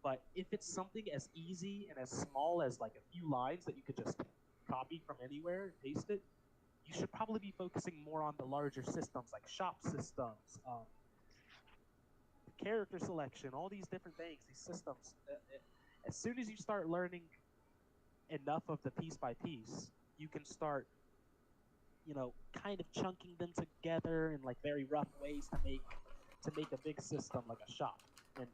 But if it's something as easy and as small as like a few lines that you could just copy from anywhere and paste it, you should probably be focusing more on the larger systems like shop systems, character selection, all these different things, these systems. As soon as you start learning enough of the piece by piece, you can start, kind of chunking them together in like very rough ways to make a big system like a shop. And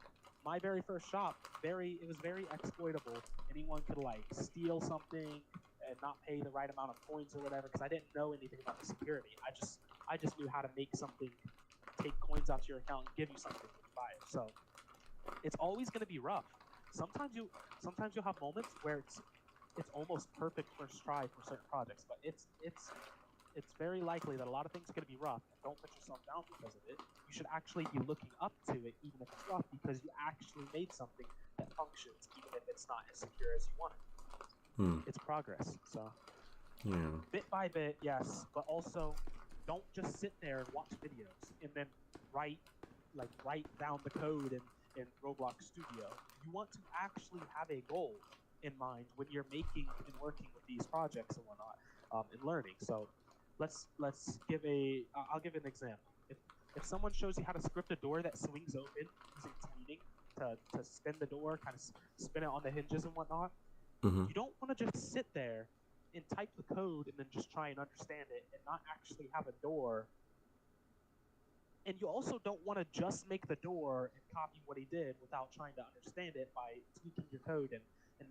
my very first shop, it was very exploitable. Anyone could like steal something, and not pay the right amount of coins or whatever because I didn't know anything about the security. I just knew how to make something take coins out to your account and give you something when you buy it. So it's always going to be rough. Sometimes you'll have moments where it's almost perfect first try for certain projects, but it's very likely that a lot of things are going to be rough. And don't put yourself down because of it. You should actually be looking up to it, even if it's rough, because you actually made something that functions, even if it's not as secure as you want it. It's progress. So, Yeah. bit by bit, yes, but also don't just sit there and watch videos and then write down the code in Roblox Studio. You want to actually have a goal in mind when you're making and working with these projects and whatnot, and learning. So let's give I'll give an example. If someone shows you how to script a door that swings open using tweening to spin the door, kind of spin it on the hinges and whatnot, you don't want to just sit there and type the code and then just try and understand it and not actually have a door. And you also don't want to just make the door and copy what he did without trying to understand it by tweaking your code and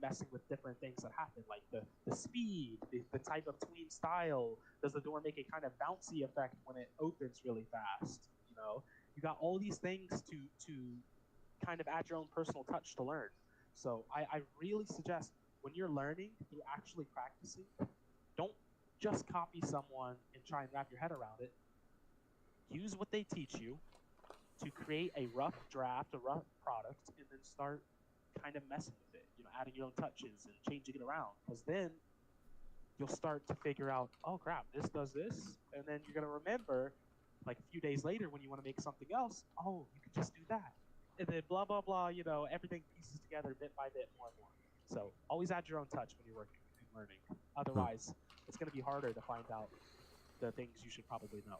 messing with different things that happen, like the speed, the type of tween style. Does the door make a kind of bouncy effect when it opens really fast? You know, you got all these things to kind of add your own personal touch to learn. So I really suggest when you're learning through actually practicing, don't just copy someone and try and wrap your head around it. Use what they teach you to create a rough draft, a rough product, and then start kind of messing with it, you know, adding your own touches and changing it around. Because then you'll start to figure out, oh crap, this does this, and then you're gonna remember, like a few days later when you want to make something else, oh, you can just do that, and then blah blah blah, you know, everything pieces together bit by bit, more and more. So always add your own touch when you're working and learning. Otherwise, it's gonna be harder to find out the things you should probably know.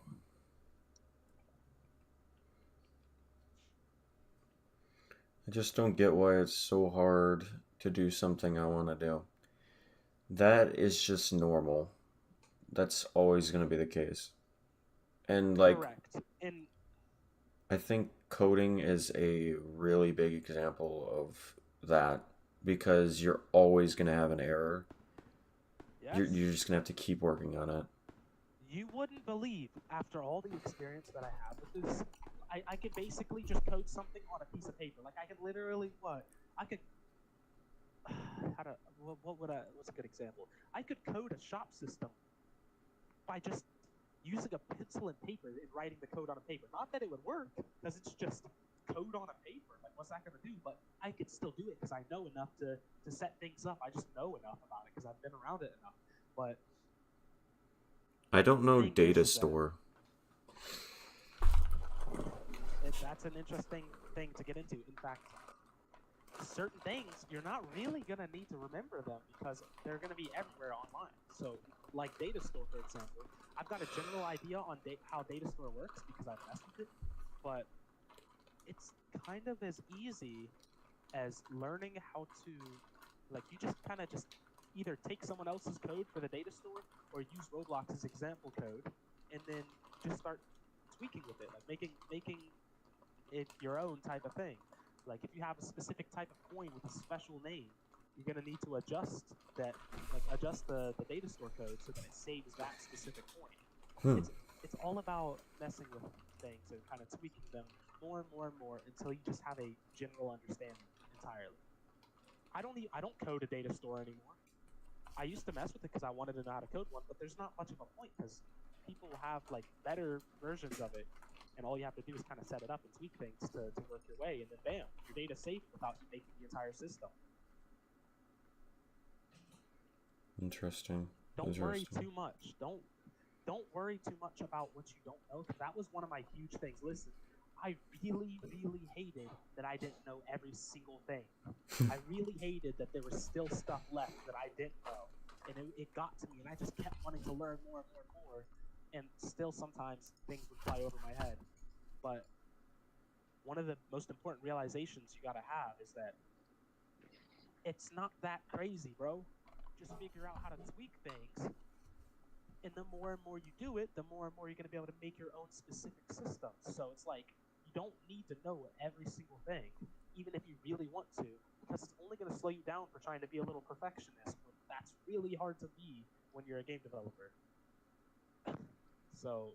I just don't get why it's so hard to do something I want to do. That is just normal. That's always going to be the case. And like, Correct. And I think coding is a really big example of that because you're always going to have an error. yes, You're just going to have to keep working on it. you wouldn't believe, after all the experience that I have with this, I could basically just code something on a piece of paper. Like I could literally I could what's a good example? I could code a shop system by just using a pencil and paper and writing the code on a paper. Not that it would work, because it's just code on a paper. Like what's that gonna do? But I could still do it because I know enough to set things up. I just know enough about it because I've been around it enough. But I don't know thing data is that store. that's an interesting thing to get into. In fact, certain things you're not really gonna need to remember them because they're gonna be everywhere online. So, like data store, for example, I've got a general idea on how data store works because I've messed with it, but it's kind of as easy as learning how to, like, you just kind of just either take someone else's code for the data store or use Roblox's example code, and then just start tweaking with it, like making it your own type of thing. Like if you have a specific type of coin with a special name, you're gonna need to adjust the data store code so that it saves that specific coin. It's all about messing with things and kind of tweaking them more and more and more until you just have a general understanding entirely. I don't code a data store anymore. I used to mess with it because I wanted to know how to code one, but there's not much of a point because people have like better versions of it, and all you have to do is kind of set it up and tweak things to work your way, and then bam, your data's safe without you making the entire system. Interesting. Don't worry too much. Don't worry too much about what you don't know, because that was one of my huge things. Listen, I really, really hated that I didn't know every single thing. I really hated that there was still stuff left that I didn't know. And it got to me, and I just kept wanting to learn more and more and more. And still sometimes things would fly over my head. But one of the most important realizations you gotta have is that it's not that crazy, bro. Just figure out how to tweak things. And the more and more you do it, the more and more you're going to be able to make your own specific systems. So it's like, you don't need to know every single thing, even if you really want to, because it's only going to slow you down for trying to be a little perfectionist that's really hard to be when you're a game developer. So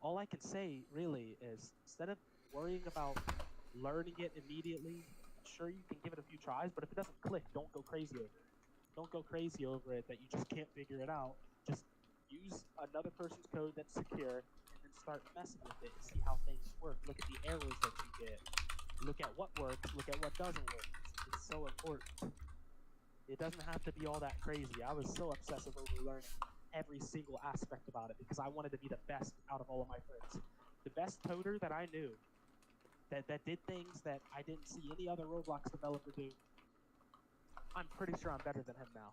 all I can say really is instead of worrying about learning it immediately, sure you can give it a few tries, but if it doesn't click, don't go crazy over it. Don't go crazy over it that you just can't figure it out. Just use another person's code that's secure and then start messing with it and see how things work. Look at the errors that you get. Look at what works, look at what doesn't work. It's so important. It doesn't have to be all that crazy. I was so obsessive over learning every single aspect about it because I wanted to be the best out of all of my friends. The best coder that I knew that did things that I didn't see any other Roblox developer do, I'm pretty sure I'm better than him now.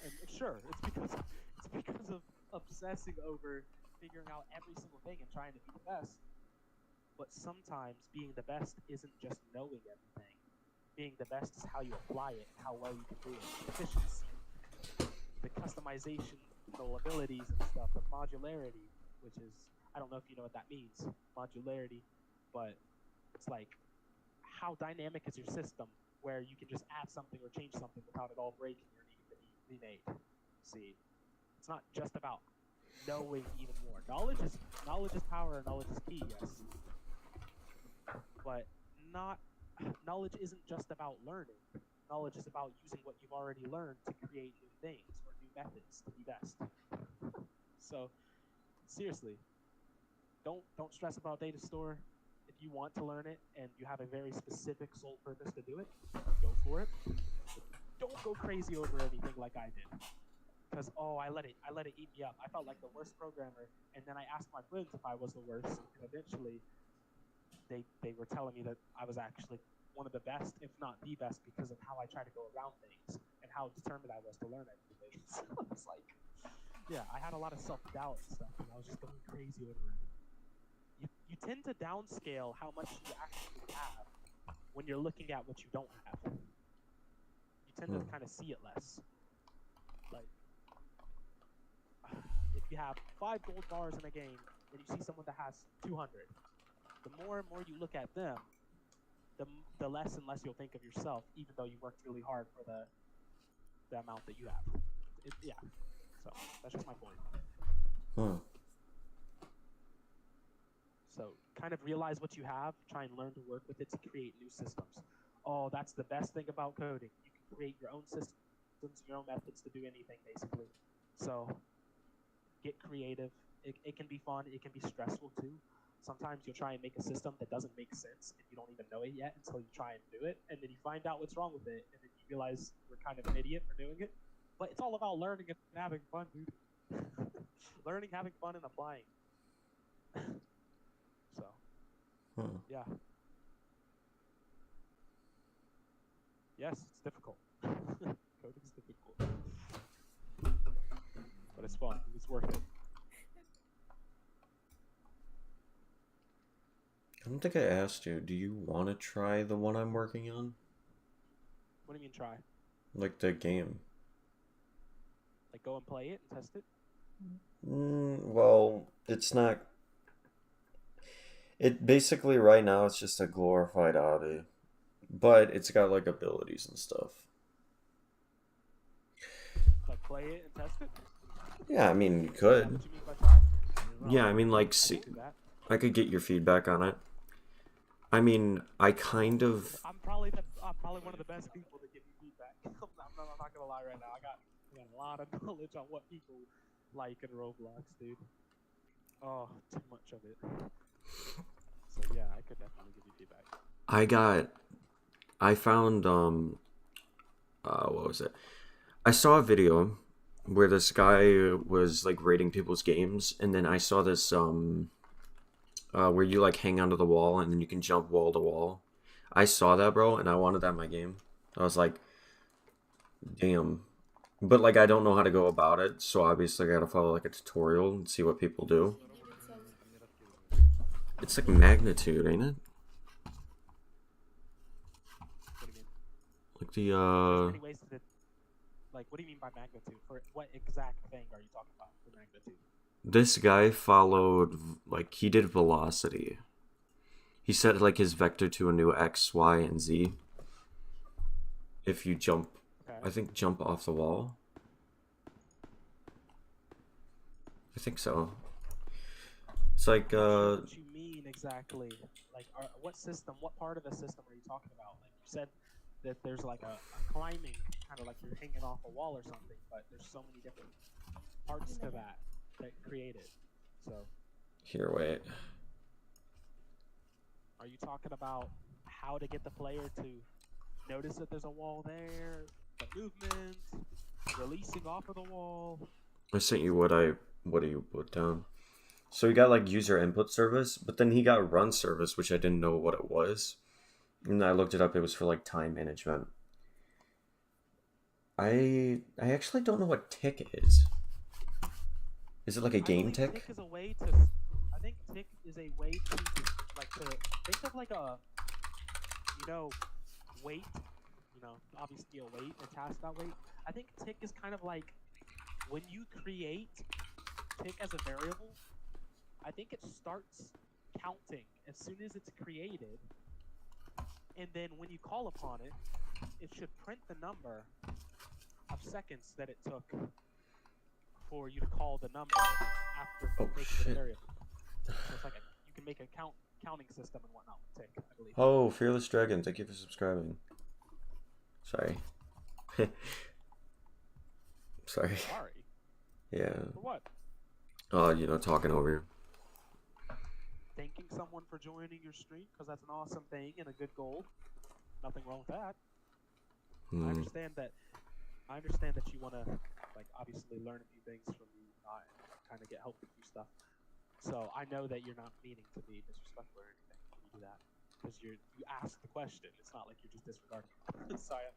And sure, it's because of obsessing over figuring out every single thing and trying to be the best. But sometimes being the best isn't just knowing everything. Being the best is how you apply it, how well you can do it. Efficiency, the customization abilities and stuff, the modularity, which is, I don't know if you know what that means, modularity, but it's like how dynamic is your system where you can just add something or change something without it all breaking or needing to be remade. See, it's not just about knowing even more. Knowledge is power, knowledge is key, yes. But knowledge isn't just about learning. Knowledge is about using what you've already learned to create new things or new methods to be best. So seriously, don't stress about data store. If you want to learn it and you have a very specific sole purpose to do it, go for it. Don't go crazy over anything like I did. Because I let it eat me up. I felt like the worst programmer, and then I asked my friends if I was the worst, and eventually they were telling me that I was actually one of the best, if not the best, because of how I try to go around things and how determined I was to learn everything. So it's like, yeah, I had a lot of self-doubt and stuff, and I was just going crazy over it. You tend to downscale how much you actually have when you're looking at what you don't have. You tend to kind of see it less. Like, if you have 5 gold bars in a game, and you see someone that has 200, the more and more you look at them, the less and less you'll think of yourself, even though you worked really hard for the amount that you have. Yeah. So that's just my point. So kind of realize what you have, try and learn to work with it to create new systems. Oh, that's the best thing about coding. You can create your own systems, your own methods to do anything, basically. So get creative. It can be fun. It can be stressful, too. Sometimes you'll try and make a system that doesn't make sense, and you don't even know it yet until you try and do it, and then you find out what's wrong with it, and then you realize you're kind of an idiot for doing it. But it's all about learning and having fun, dude. Learning, having fun, and applying. So, yeah. Yes, it's difficult. Coding's difficult. But it's fun. It's worth it. I don't think I asked you, do you want to try the one I'm working on? What do you mean try? Like the game. Like go and play it and test it? Well, it's not... It basically, right now, it's just a glorified Audi. But it's got, like, abilities and stuff. Like play it and test it? Yeah, I mean, you could. Is that what you mean by try? Yeah, I mean, like, see... I could get your feedback on it. I mean, I kind of... I'm probably one of the best people to give you feedback. I'm not gonna lie right now. I got a lot of knowledge on what people like in Roblox, dude. Oh, too much of it. So yeah, I could definitely give you feedback. I found, what was it? I saw a video where this guy was, like, rating people's games, and then I saw this, where you, like, hang onto the wall, and then you can jump wall to wall. I saw that, bro, and I wanted that in my game. I was like, damn. But, like, I don't know how to go about it, so obviously I gotta follow, like, a tutorial and see what people do. It's like magnitude, ain't it? What do you mean? Like the, Ways to, like, what do you mean by magnitude? For what exact thing are you talking about for magnitude? This guy followed, like, he did velocity. He set, like, his vector to a new X, Y, and Z. if you jump. Okay. I think jump off the wall. I think so. It's like I'm not sure what you mean exactly. Like, what system? What part of the system are you talking about? Like you said that there's like a climbing, kind of like you're hanging off a wall or something. But there's so many different parts to that create it. So. Here, wait. Are you talking about how to get the player to notice that there's a wall there, the movement, releasing off of the wall? I sent you what you put down. So he got like user input service, but then he got run service, which I didn't know what it was. And I looked it up. It was for like time management. I actually don't know what tick is. Is it like a game tick? Tick is a way to. I think tick is a way to like to think of like a, weight. Obviously a weight, a task.weight. I think tick is kind of like when you create tick as a variable. I think it starts counting as soon as it's created, and then when you call upon it, it should print the number of seconds that it took for you to call the number after making the variable. So it's like you can make a counting system and whatnot with tick, I believe. Oh, Fearless Dragon, thank you for subscribing. Sorry. Sorry. Sorry. Yeah. For what? Talking over you. Thanking someone for joining your stream, because that's an awesome thing and a good goal. Nothing wrong with that. I understand that you want to, obviously learn a few things from me and kind of get help with your stuff. So I know that you're not meaning to be disrespectful or anything when you do that, because you asked the question. It's not like you're just disregarding it. Sorry.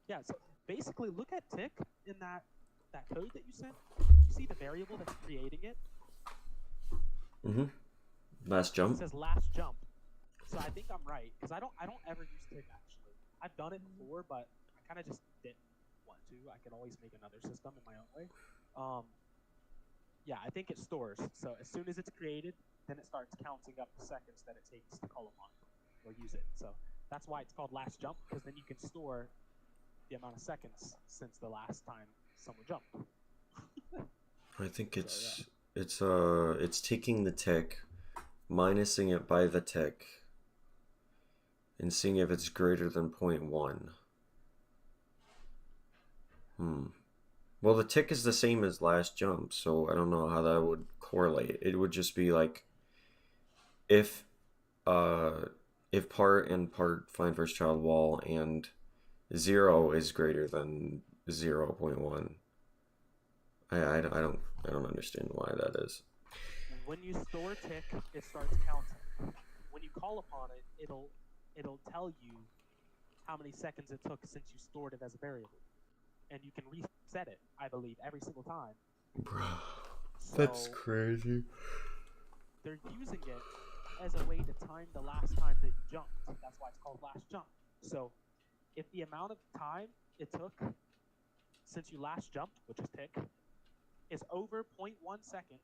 Yeah. So basically, look at tick in that code that you sent. You see the variable that's creating it. Last jump. It says last jump. So I think I'm right, because I don't ever use tick actually. I've done it before, but I kind of just didn't want to. I can always make another system in my own way. Yeah, I think it stores. So as soon as it's created, then it starts counting up the seconds that it takes to call upon or use it. So that's why it's called last jump, because then you can store the amount of seconds since the last time someone jumped. I think it's taking the tick, minusing it by the tick, and seeing if it's greater than 0.1. Well, the tick is the same as last jump, so I don't know how that would correlate. It would just be like if part and part find first child wall and 0 is greater than 0.1. I don't understand why that is. When you store tick, it starts counting. When you call upon it, it'll tell you how many seconds it took since you stored it as a variable, and you can reset it, I believe, every single time. Bro, that's crazy. They're using it as a way to time the last time that you jumped. That's why it's called last jump. So if the amount of time it took since you last jumped, which is tick, is over 0.1 second,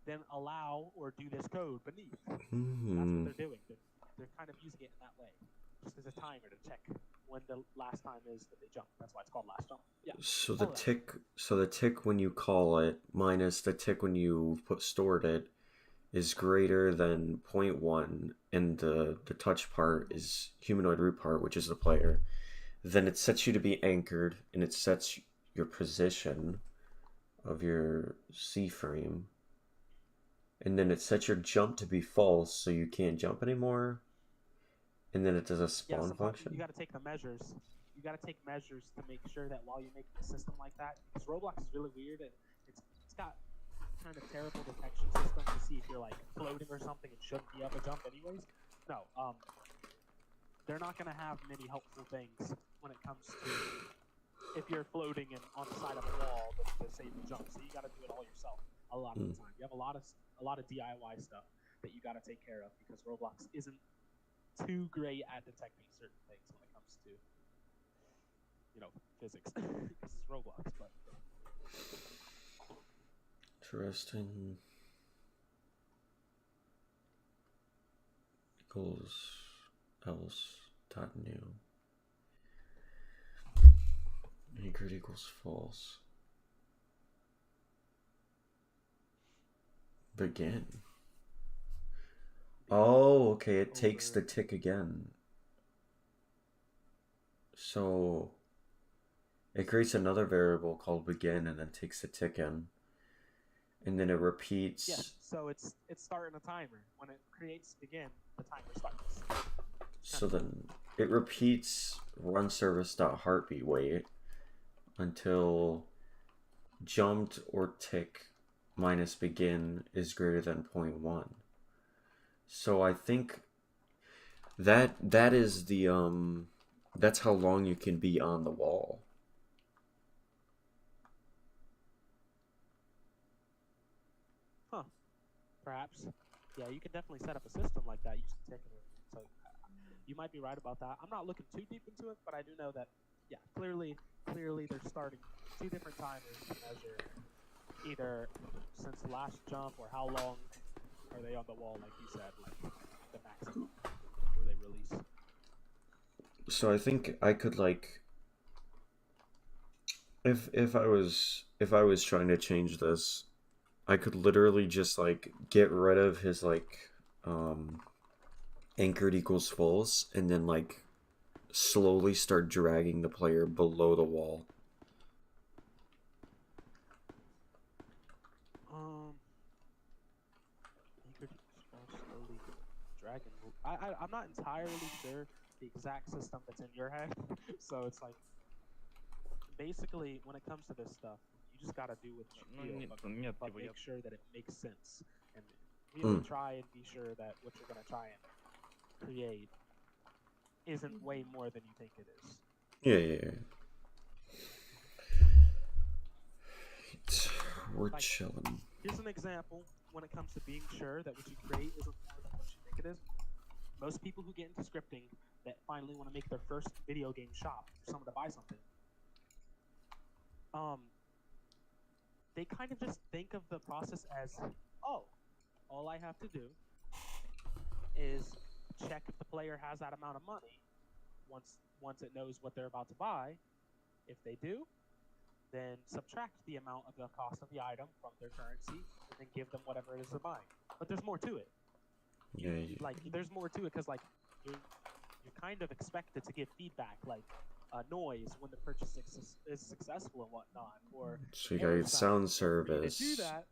then allow or do this code beneath. That's what they're doing. They're kind of using it in that way, just as a timer to check when the last time is that they jump. That's why it's called last jump. Yeah. So the tick when you call it minus the tick when you stored it is greater than 0.1, and the touch part is humanoid root part, which is the player. Then it sets you to be anchored, and it sets your position of your C frame, and then it sets your jump to be false, so you can't jump anymore. And then it does a spawn function. You got to take the measures. You got to take measures to make sure that while you make a system like that, because Roblox is really weird, and it's got kind of terrible detection system to see if you're like floating or something and shouldn't be able to jump anyways. No, they're not gonna have many helpful things when it comes to if you're floating and on the side of a wall to save the jump. So you got to do it all yourself a lot of the time. You have a lot of DIY stuff that you got to take care of, because Roblox isn't too great at detecting certain things when it comes to physics, because it's Roblox. But interesting. Equals else dot new. Anchored equals false. Begin. Oh, okay, it takes the tick again. So it creates another variable called begin and then takes the tick in. And then it repeats. Yes, so it's starting a timer. When it creates begin, the timer starts. So then it repeats run service.heartbeat wait until jumped or tick minus begin is greater than 0.1. So I think that is the that's how long you can be on the wall. Huh. Perhaps. Yeah, you can definitely set up a system like that using ticket. So you might be right about that. I'm not looking too deep into it, but I do know that, yeah, clearly they're starting two different timers to measure either since the last jump or how long are they on the wall, like you said, like the maximum before they release. So I think I could like if I was trying to change this, I could literally just like get rid of his like anchored equals false and then like slowly start dragging the player below the wall. Anchored equals false, slowly dragging. I'm not entirely sure the exact system that's in your head, so it's like basically when it comes to this stuff, you just gotta do what you feel, but make sure that it makes sense and really try and be sure that what you're gonna try and create isn't way more than you think it is. Yeah. We're like, chilling. Here's an example when it comes to being sure that what you create isn't more than what you think it is. Most people who get into scripting that finally want to make their first video game shop for someone to buy something, they kind of just think of the process as, oh, all I have to do is check if the player has that amount of money once it knows what they're about to buy. If they do, then subtract the amount of the cost of the item from their currency and then give them whatever it is they're buying. But there's more to it. There's more to it because like you're kind of expected to give feedback, like noise when the purchase is successful and whatnot, or so you gotta get sound service. Do that.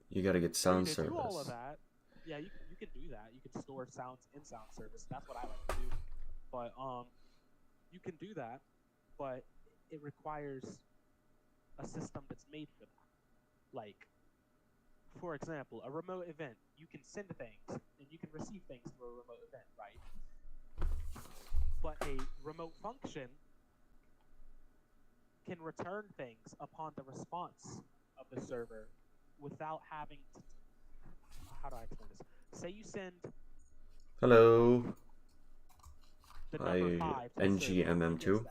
You gotta get sound service. Do all of that. Yeah, you can do that. You can store sounds in sound service. That's what I like to do. But you can do that, but it requires a system that's made for that. Like, for example, a remote event. You can send things and you can receive things through a remote event, right? But a remote function can return things upon the response of the server without having to... How do I explain this? Say you send... Hello. The number 5 to NGMM2. You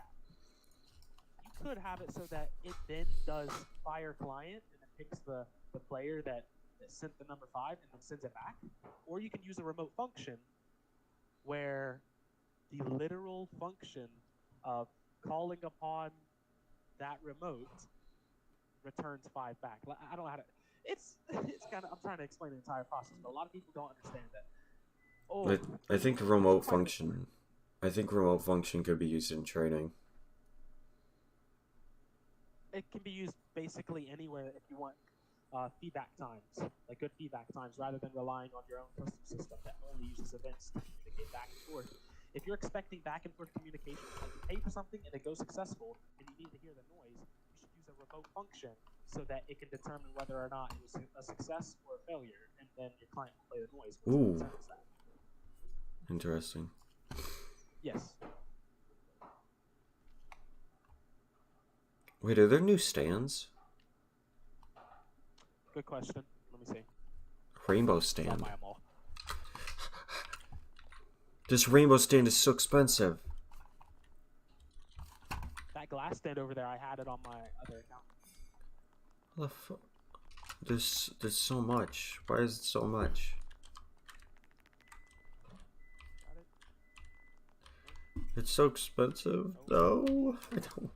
could have it so that it then does fire client and it picks the player that sent the number 5 and then sends it back. Or you can use a remote function where the literal function of calling upon that remote returns 5 back. I don't know how to... It's kind of... I'm trying to explain the entire process, but a lot of people don't understand that. Oh, I think remote function... I think remote function could be used in training. It can be used basically anywhere if you want feedback times, like good feedback times, rather than relying on your own custom system that only uses events to communicate back and forth. If you're expecting back and forth communication, like you pay for something and it goes successful and you need to hear the noise, you should use a remote function so that it can determine whether or not it was a success or a failure, and then your client will play the noise. Ooh. Interesting. Yes. Wait, are there new stands? Good question. Let me see. Rainbow stand. I'll buy 'em all. This rainbow stand is so expensive. That glass stand over there, I had it on my other account. What the fuck? There's so much. Why is it so much? It's so expensive. No, I don't.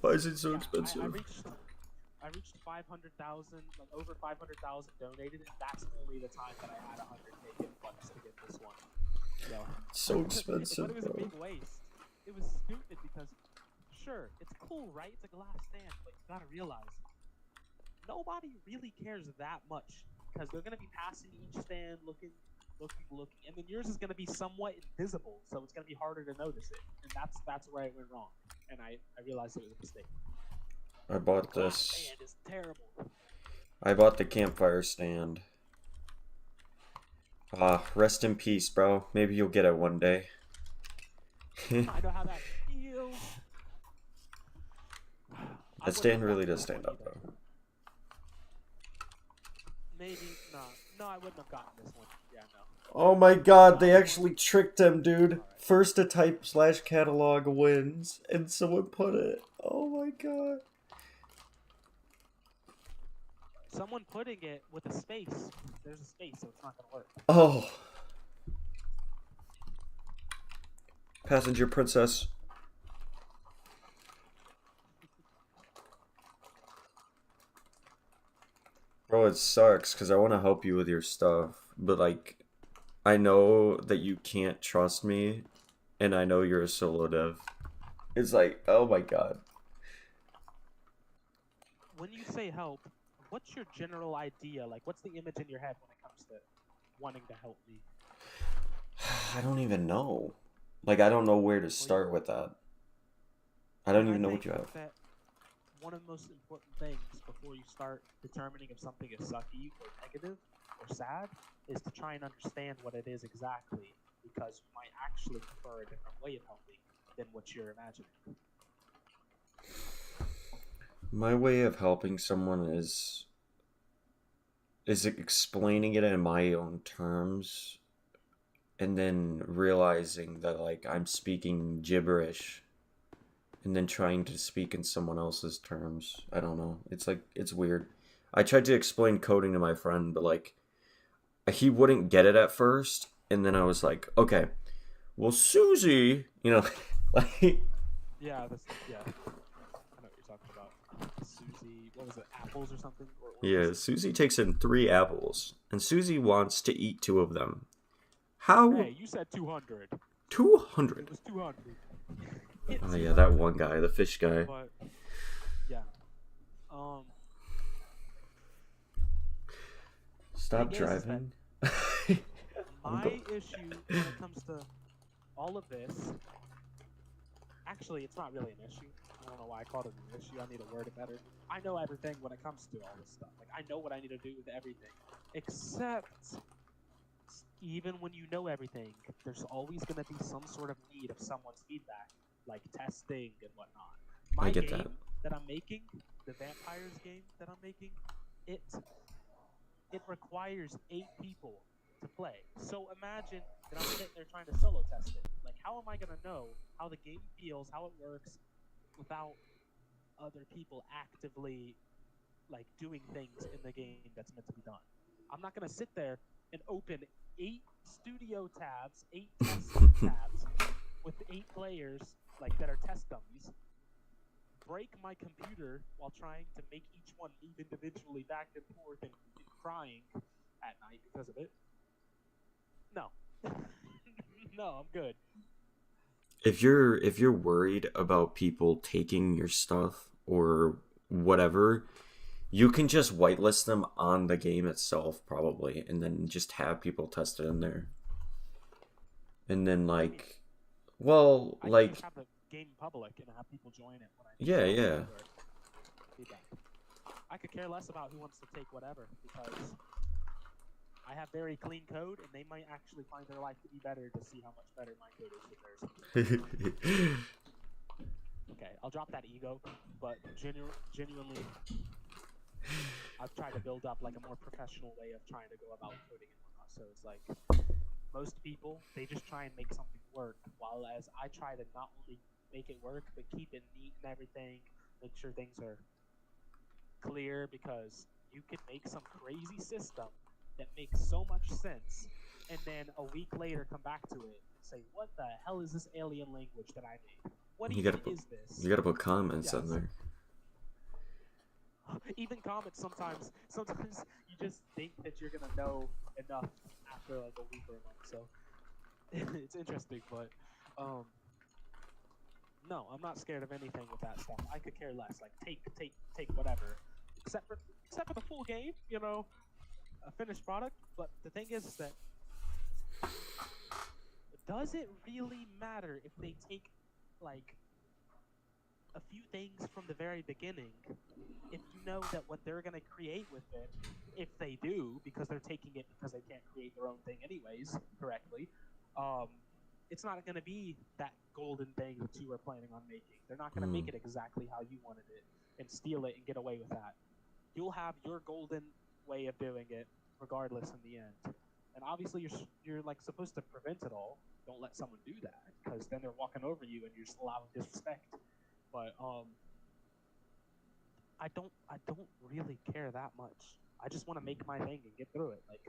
Why is it so Yeah, expensive? I reached 500,000, like over 500,000 donated, and that's only the time that I had 100K gift bucks to get this one. So It's so expensive, but it was bro. a big waste. It was stupid because, sure, it's cool, right? It's a glass stand, but you gotta realize nobody really cares that much because they're gonna be passing each stand, looking, and then yours is gonna be somewhat invisible, so it's gonna be harder to notice it, and that's where it went wrong, and I realized it was a mistake. I bought Glass this. stand is terrible. I bought the campfire stand. Rest in peace, bro. Maybe you'll get it one day. I know how that feels. That stand really does stand up, though. Maybe no, I wouldn't have gotten this one. Yeah, no. Oh my god, they actually tricked him, dude. First a type / catalog wins, and someone put it. Oh my god. Someone putting it with a space. There's a space, so it's not gonna work. Oh. Passenger princess. Bro, it sucks because I want to help you with your stuff, but like, I know that you can't trust me, and I know you're a solo dev. It's like, oh my god. When you say help, what's your general idea? Like, what's the image in your head when it comes to wanting to help me? I don't even know. Like, I don't know where to start with that. I don't even know what you have. That one of the most important things before you start determining if something is sucky or negative or sad is to try and understand what it is exactly, because you might actually prefer a different way of helping than what you're imagining. My way of helping someone is explaining it in my own terms, and then realizing that like I'm speaking gibberish, and then trying to speak in someone else's terms. I don't know. It's like, it's weird. I tried to explain coding to my friend, but like he wouldn't get it at first, and then I was like, okay, well, Susie, you know, like, Yeah, I know what you're talking about. Susie, what was it, apples or something? yeah, Susie takes in 3 apples, and Susie wants to eat 2 of them. How? Hey, you said 200. 200. It was 200. Oh yeah, that one guy, the fish guy. But yeah, Stop driving. my issue when it comes to all of this, actually, it's not really an issue. I don't know why I called it an issue. I need to word it better. I know everything when it comes to all this stuff. Like, I know what I need to do with everything, except even when you know everything, there's always going to be some sort of need of someone's feedback, like testing and whatnot. My I get game that. I'm making, the vampires game that I'm making, it requires 8 people to play. So imagine that I'm sitting there trying to solo test it. Like, how am I going to know how the game feels, how it works, without other people actively, like, doing things in the game that's meant to be done? I'm not going to sit there and open 8 studio tabs, 8 test tabs with 8 players, like, that are test dummies, break my computer while trying to make each one move individually back and forth and crying at night because of it. No. No, I'm good. If you're worried about people taking your stuff or whatever, you can just whitelist them on the game itself probably, and then just have people test it in there. And then like, well, I like, can just have the game public and have people join it when I yeah. feedback. I could care less about who wants to take whatever, because I have very clean code, and they might actually find their life to be better to see how much better my code is than theirs. Okay, I'll drop that ego, but genuinely, I've tried to build up like a more professional way of trying to go about coding and whatnot. So it's like, most people, they just try and make something work, while as I try to not only make it work, but keep it neat and everything, make sure things are clear, because you can make some crazy system that makes so much sense, and then a week later come back to it and say, "What the hell is this alien language that I made? What You even gotta put, is this?" you gotta put comments in Yes. there. Even comments sometimes you just think that you're gonna know enough after like a week or a month. So it's interesting, but no, I'm not scared of anything with that stuff. I could care less. Like take whatever, except for the full game. You know, a finished product. But the thing is that does it really matter if they take like a few things from the very beginning, if you know that what they're going to create with it, if they do, because they're taking it because they can't create their own thing anyways correctly, it's not going to be that golden thing that you were planning on making. They're not going to make it exactly how you wanted it and steal it and get away with that. You'll have your golden way of doing it regardless in the end. And obviously you're like supposed to prevent it all. Don't let someone do that, because then they're walking over you and you're just allowing disrespect. But I don't really care that much. I just want to make my thing and get through it. Like,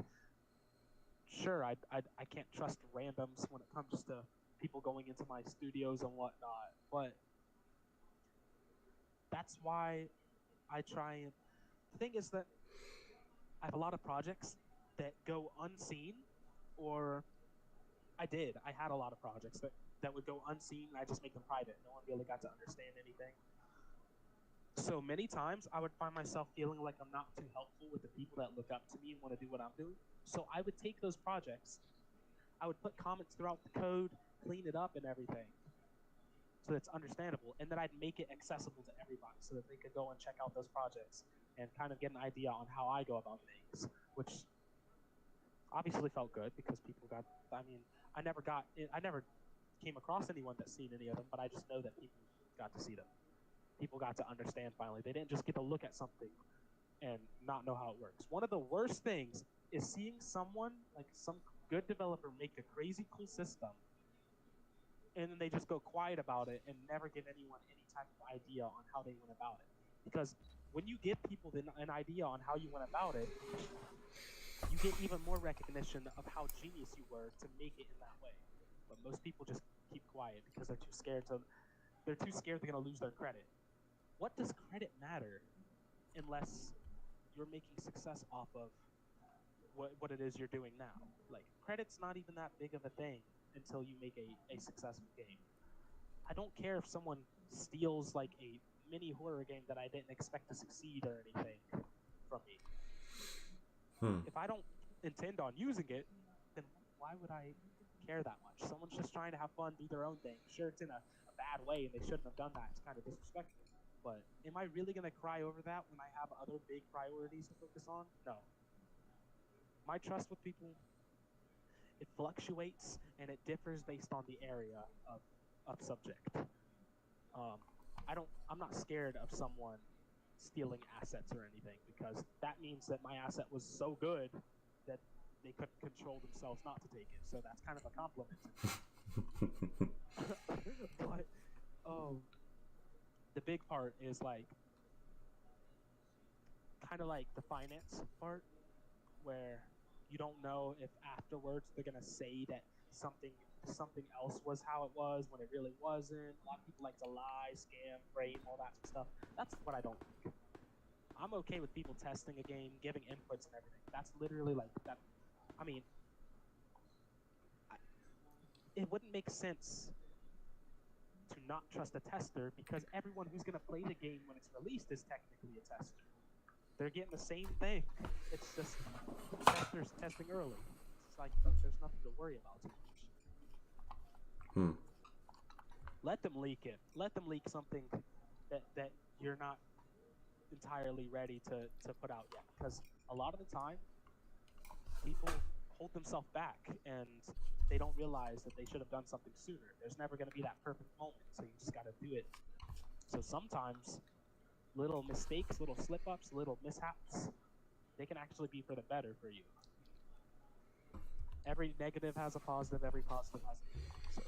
sure, I can't trust randoms when it comes to people going into my studios and whatnot, but that's why I try and. The thing is that I have a lot of projects that go unseen, or I had a lot of projects that would go unseen. I just make them private. No one really got to understand anything. So many times I would find myself feeling like I'm not too helpful with the people that look up to me and want to do what I'm doing. So I would take those projects, I would put comments throughout the code, clean it up and everything, so that it's understandable, and then I'd make it accessible to everybody so that they could go and check out those projects and kind of get an idea on how I go about things, which obviously felt good because people got, I mean, I never came across anyone that's seen any of them, but I just know that people got to see them. People got to understand finally. They didn't just get to look at something and not know how it works. One of the worst things is seeing someone, like some good developer, make a crazy cool system, and then they just go quiet about it and never give anyone any type of idea on how they went about it. Because when you give people an idea on how you went about it, you get even more recognition of how genius you were to make it in that way. But most people just keep quiet because they're too scared they're going to lose their credit. What does credit matter unless you're making success off of what it is you're doing now? Like, credit's not even that big of a thing until you make a successful game. I don't care if someone steals like a mini horror game that I didn't expect to succeed or anything from me. If I don't intend on using it, then why would I care that much? Someone's just trying to have fun, do their own thing. Sure, it's in a bad way and they shouldn't have done that. It's kind of disrespectful. But am I really going to cry over that when I have other big priorities to focus on? No. My trust with people, it fluctuates and it differs based on the area of subject. I'm not scared of someone stealing assets or anything, because that means that my asset was so good that they couldn't control themselves not to take it. So that's kind of a compliment. But the big part is like kind of like the finance part, where you don't know if afterwards they're gonna say that something else was how it was when it really wasn't. A lot of people like to lie, scam, frame, all that stuff. That's what I don't like. I'm okay with people testing a game, giving inputs and everything. That's literally like that. I mean, it wouldn't make sense to not trust a tester, because everyone who's going to play the game when it's released is technically a tester. They're getting the same thing. It's just testers testing early. It's like there's nothing to worry about too much. Let them leak it. Let them leak something that you're not entirely ready to put out yet. Because a lot of the time, people hold themselves back and they don't realize that they should have done something sooner. There's never going to be that perfect moment, so you just got to do it. So sometimes little mistakes, little slip-ups, little mishaps, they can actually be for the better for you. Every negative has a positive, every positive has a negative. So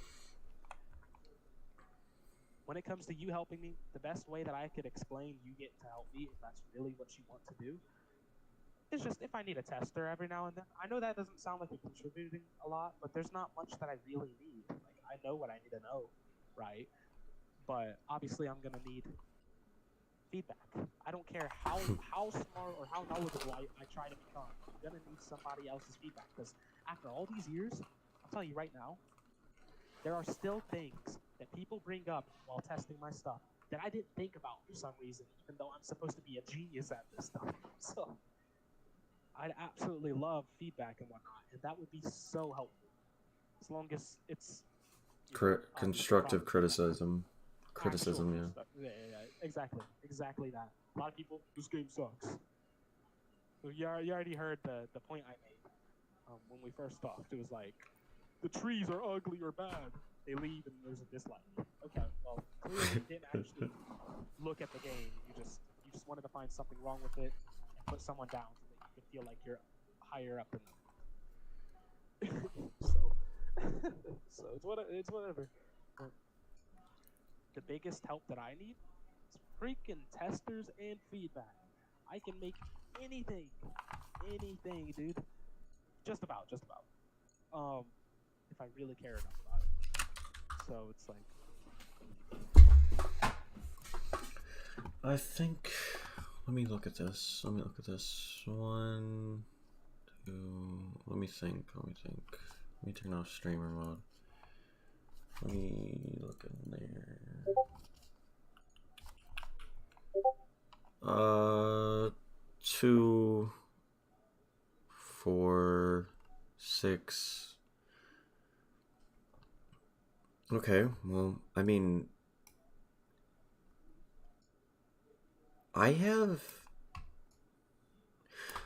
when it comes to you helping me, the best way that I could explain you get to help me, if that's really what you want to do, It's just if I need a tester every now and then. I know that doesn't sound like it's contributing a lot, but there's not much that I really need. Like I know what I need to know, right? But obviously I'm gonna need feedback. I don't care how smart or how knowledgeable I try to become. I'm gonna need somebody else's feedback because after all these years, I'm telling you right now, there are still things that people bring up while testing my stuff that I didn't think about for some reason, even though I'm supposed to be a genius at this stuff. So I'd absolutely love feedback and whatnot, and that would be so helpful. As long as it's Constructive proper feedback. criticism. Actual Yeah. stuff. Yeah, exactly that. A lot of people, this game sucks. So you already heard the point I made when we first talked. It was like, the trees are ugly or bad. They leave and there's a dislike. Okay, well, clearly you didn't actually look at the game. You just wanted to find something wrong with it and put someone down so that you could feel like you're higher up than them. So it's whatever. But the biggest help that I need is freaking testers and feedback. I can make anything, dude. Just about. If I really care enough about it. So it's like, I think. Let me look at this. One, two. Let me think. Let me turn off streamer mode. Let me look in there. 2, 4, 6. Okay, well, I mean, I have.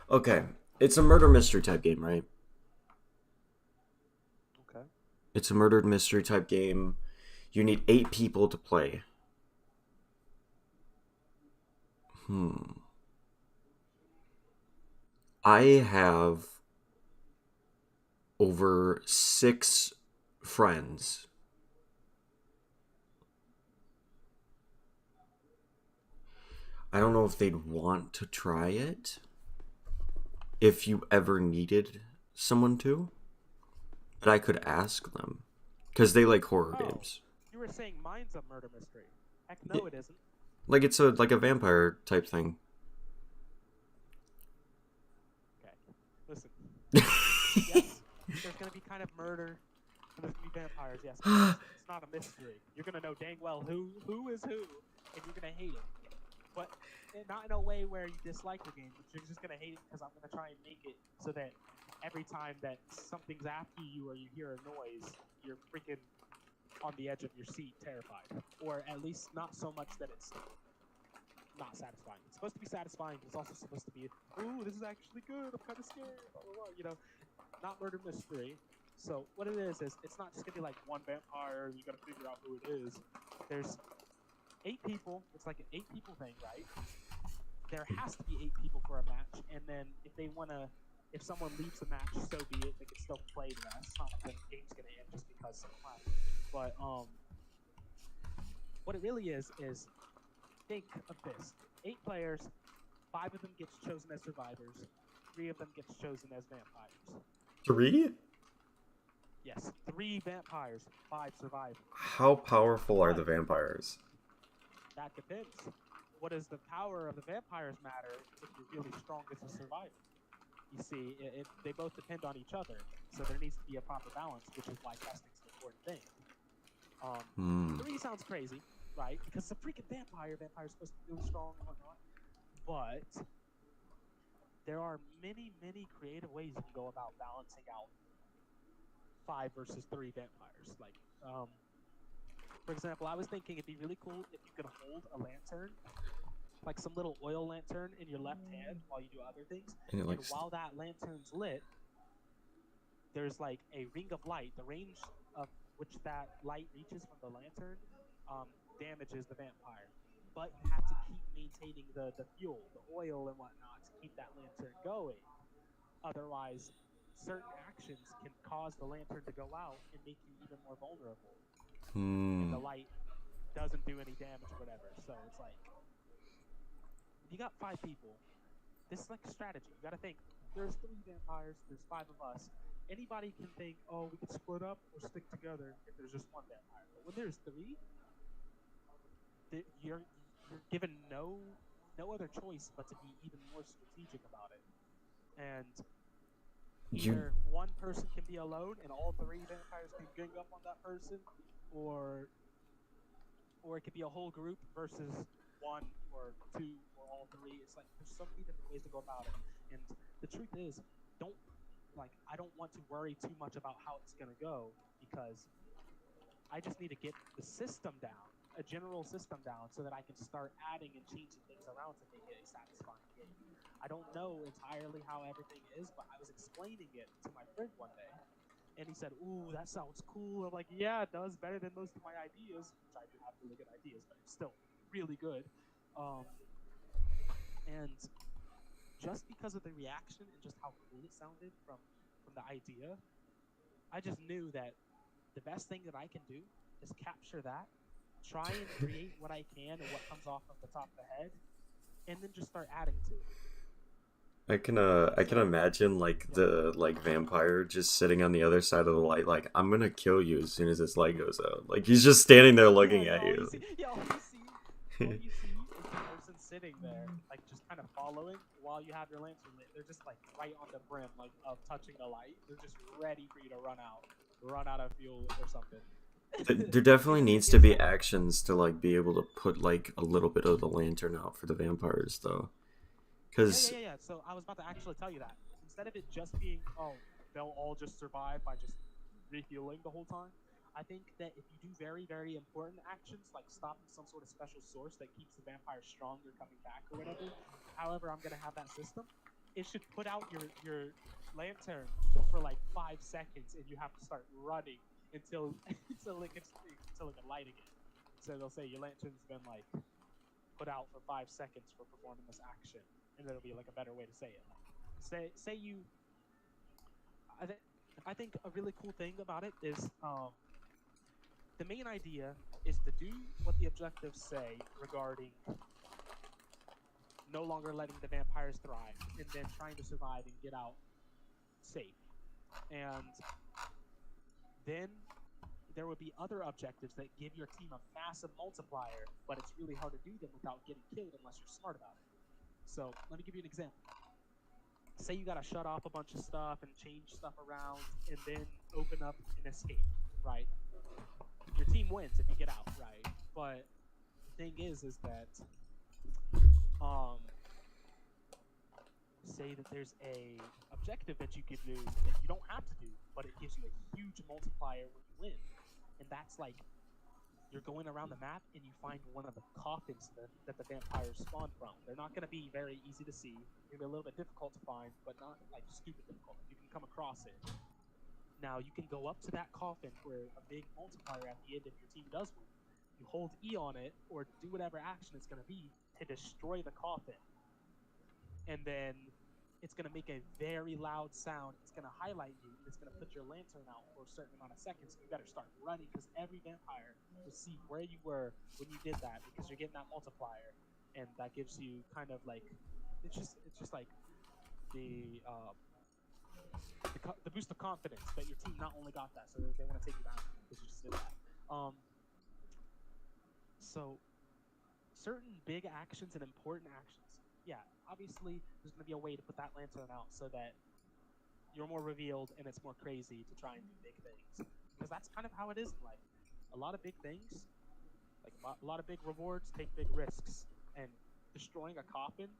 Okay, it's a murder mystery type game, right? okay. It's a murder mystery type game. You need 8 people to play. I have over 6 friends. I don't know if they'd want to try it. If you ever needed someone to. But I could ask them. Because they like horror games. You were saying mine's a murder mystery. Heck no, it isn't. Like it's a vampire type thing. Okay, listen. Yes, there's gonna be kind of murder, and there's gonna be vampires. Yes, it's not a mystery. You're gonna know dang well who is who, and you're gonna hate it. But not in a way where you dislike the game. But you're just gonna hate it because I'm gonna try and make it so that every time that something's after you or you hear a noise, you're freaking on the edge of your seat, terrified, or at least not so much that it's not satisfying. It's supposed to be satisfying, but it's also supposed to be, ooh, this is actually good. I'm kind of scared. Blah, blah, blah. You know, not murder mystery. So what it is it's not just gonna be like one vampire. You gotta figure out who it is. There's 8 people. It's like an 8 people thing, right? There has to be 8 people for a match, and then if someone leaves the match, so be it. They can still play the rest. It's not like the game's gonna end just because someone left. But what it really is think of this: 8 players, 5 of them gets chosen as survivors, 3 of them gets chosen as vampires. 3? Yes, 3 vampires, 5 survivors. How powerful are the vampires? That depends. What does the power of the vampires matter if you're really strong as a survivor? You see, they both depend on each other, so there needs to be a proper balance, which is why testing's an important thing. 3 sounds crazy, right? Because it's a freaking vampire. Vampire's supposed to be really strong and whatnot. But there are many, many creative ways you can go about balancing out 5 versus 3 vampires. Like, for example, I was thinking it'd be really cool if you could hold a lantern, like some little oil lantern in your left hand while you do other things. And while that lantern's lit, there's like a ring of light. The range of which that light reaches from the lantern damages the vampire. But you have to keep maintaining the fuel, the oil and whatnot to keep that lantern going. Otherwise, certain actions can cause the lantern to go out and make you even more vulnerable. And the light doesn't do any damage or whatever. So it's like, if you got 5 people, this is like a strategy. You gotta think. There's 3 vampires. There's 5 of us. Anybody can think, oh, we could split up or stick together if there's just 1 vampire. But when there's 3, you're given no other choice but to be even more strategic about it. And You either one person can be alone and all 3 vampires can gang up on that person, or it could be a whole group versus 1 or 2 or all 3. It's like there's so many different ways to go about it. And the truth is, I don't want to worry too much about how it's gonna go, because I just need to get the system down, a general system down, so that I can start adding and changing things around to make it a satisfying game. I don't know entirely how everything is, but I was explaining it to my friend one day, and he said, "Ooh, that sounds cool." I'm like, "Yeah, it does, better than most of my ideas," which I do have really good ideas, but it's still really good. And just because of the reaction and just how cool it sounded from the idea, I just knew that the best thing that I can do is capture that, try and create what I can and what comes off of the top of the head, and then just start adding to it. I can imagine like the vampire just sitting on the other side of the light, like, I'm gonna kill you as soon as this light goes out. Like, he's just standing there looking at you. All you see is the person sitting there, like just kind of following while you have your lantern lit. They're just like right on the brim, like of touching the light. They're just ready for you to run out of fuel or something. There definitely needs to be actions to like be able to put like a little bit of the lantern out for the vampires, though. Because Yeah. So I was about to actually tell you that. Instead of it just being, oh, they'll all just survive by just refueling the whole time, I think that if you do very, very important actions, like stopping some sort of special source that keeps the vampire stronger coming back or whatever, however I'm going to have that system, it should put out your lantern for like 5 seconds, and you have to start running until it can light again. So they'll say your lantern's been like put out for 5 seconds for performing this action, and it'll be like a better way to say it. Say you. I think a really cool thing about it is the main idea is to do what the objectives say regarding no longer letting the vampires thrive, and then trying to survive and get out safe. And then there would be other objectives that give your team a massive multiplier, but it's really hard to do them without getting killed unless you're smart about it. So let me give you an example. Say you gotta shut off a bunch of stuff and change stuff around and then open up an escape, right? Your team wins if you get out, right? But the thing is that say that there's a objective that you could do that you don't have to do, but it gives you a huge multiplier when you win. And that's like you're going around the map and you find one of the coffins that the vampires spawn from. They're not going to be very easy to see. They're going to be a little bit difficult to find, but not like stupid difficult. You can come across it. Now you can go up to that coffin for a big multiplier at the end if your team does win. You hold E on it or do whatever action it's going to be to destroy the coffin. And then it's going to make a very loud sound. It's going to highlight you, and it's going to put your lantern out for a certain amount of seconds. You better start running, because every vampire will see where you were when you did that, because you're getting that multiplier, and that gives you kind of like it's just like the boost of confidence that your team not only got that, so they want to take you down because you just did that. So certain big actions and important actions. Yeah, obviously there's going to be a way to put that lantern out so that you're more revealed and it's more crazy to try and do big things. Because that's kind of how it is in life. A lot of big things, like a lot of big rewards, take big risks. And destroying a coffin,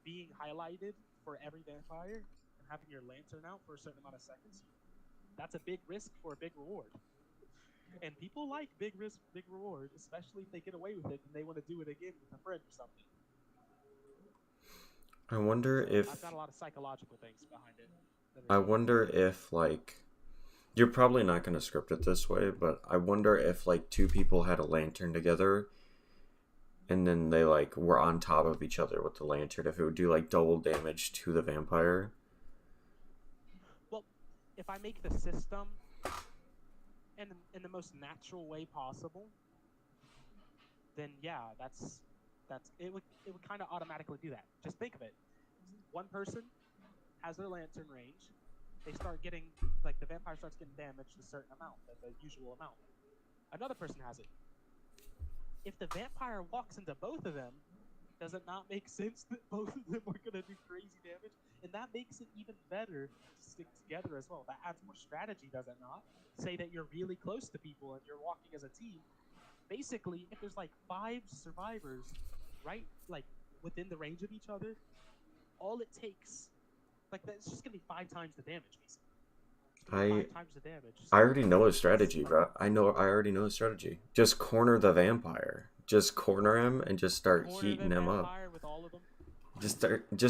being highlighted for every vampire, and having your lantern out for a certain amount of seconds, that's a big risk for a big reward. And people like big risk, big reward, especially if they get away with it and they want to do it again with a friend or something. I wonder if I've got a lot of psychological things behind it. I wonder if like you're probably not going to script it this way, but I wonder if like 2 people had a lantern together and then they like were on top of each other with the lantern, if it would do like double damage to the vampire. Well, if I make the system in the most natural way possible, then yeah, that's it would kind of automatically do that. Just think of it. one person has their lantern range. They start getting, like, the vampire starts getting damaged a certain amount, the usual amount. Another person has it. If the vampire walks into both of them, does it not make sense that both of them are going to do crazy damage? And that makes it even better to stick together as well. That adds more strategy, does it not? Say that you're really close to people and you're walking as a team. Basically, if there's like 5 survivors right, like, within the range of each other, all it takes, like, that's just going to be 5 times the damage, basically. I 5 times the damage. I So already know a strategy, like, bro. I already know a strategy. Just corner the vampire. Just corner him and just start corner heating the him up. vampire with all of them. Just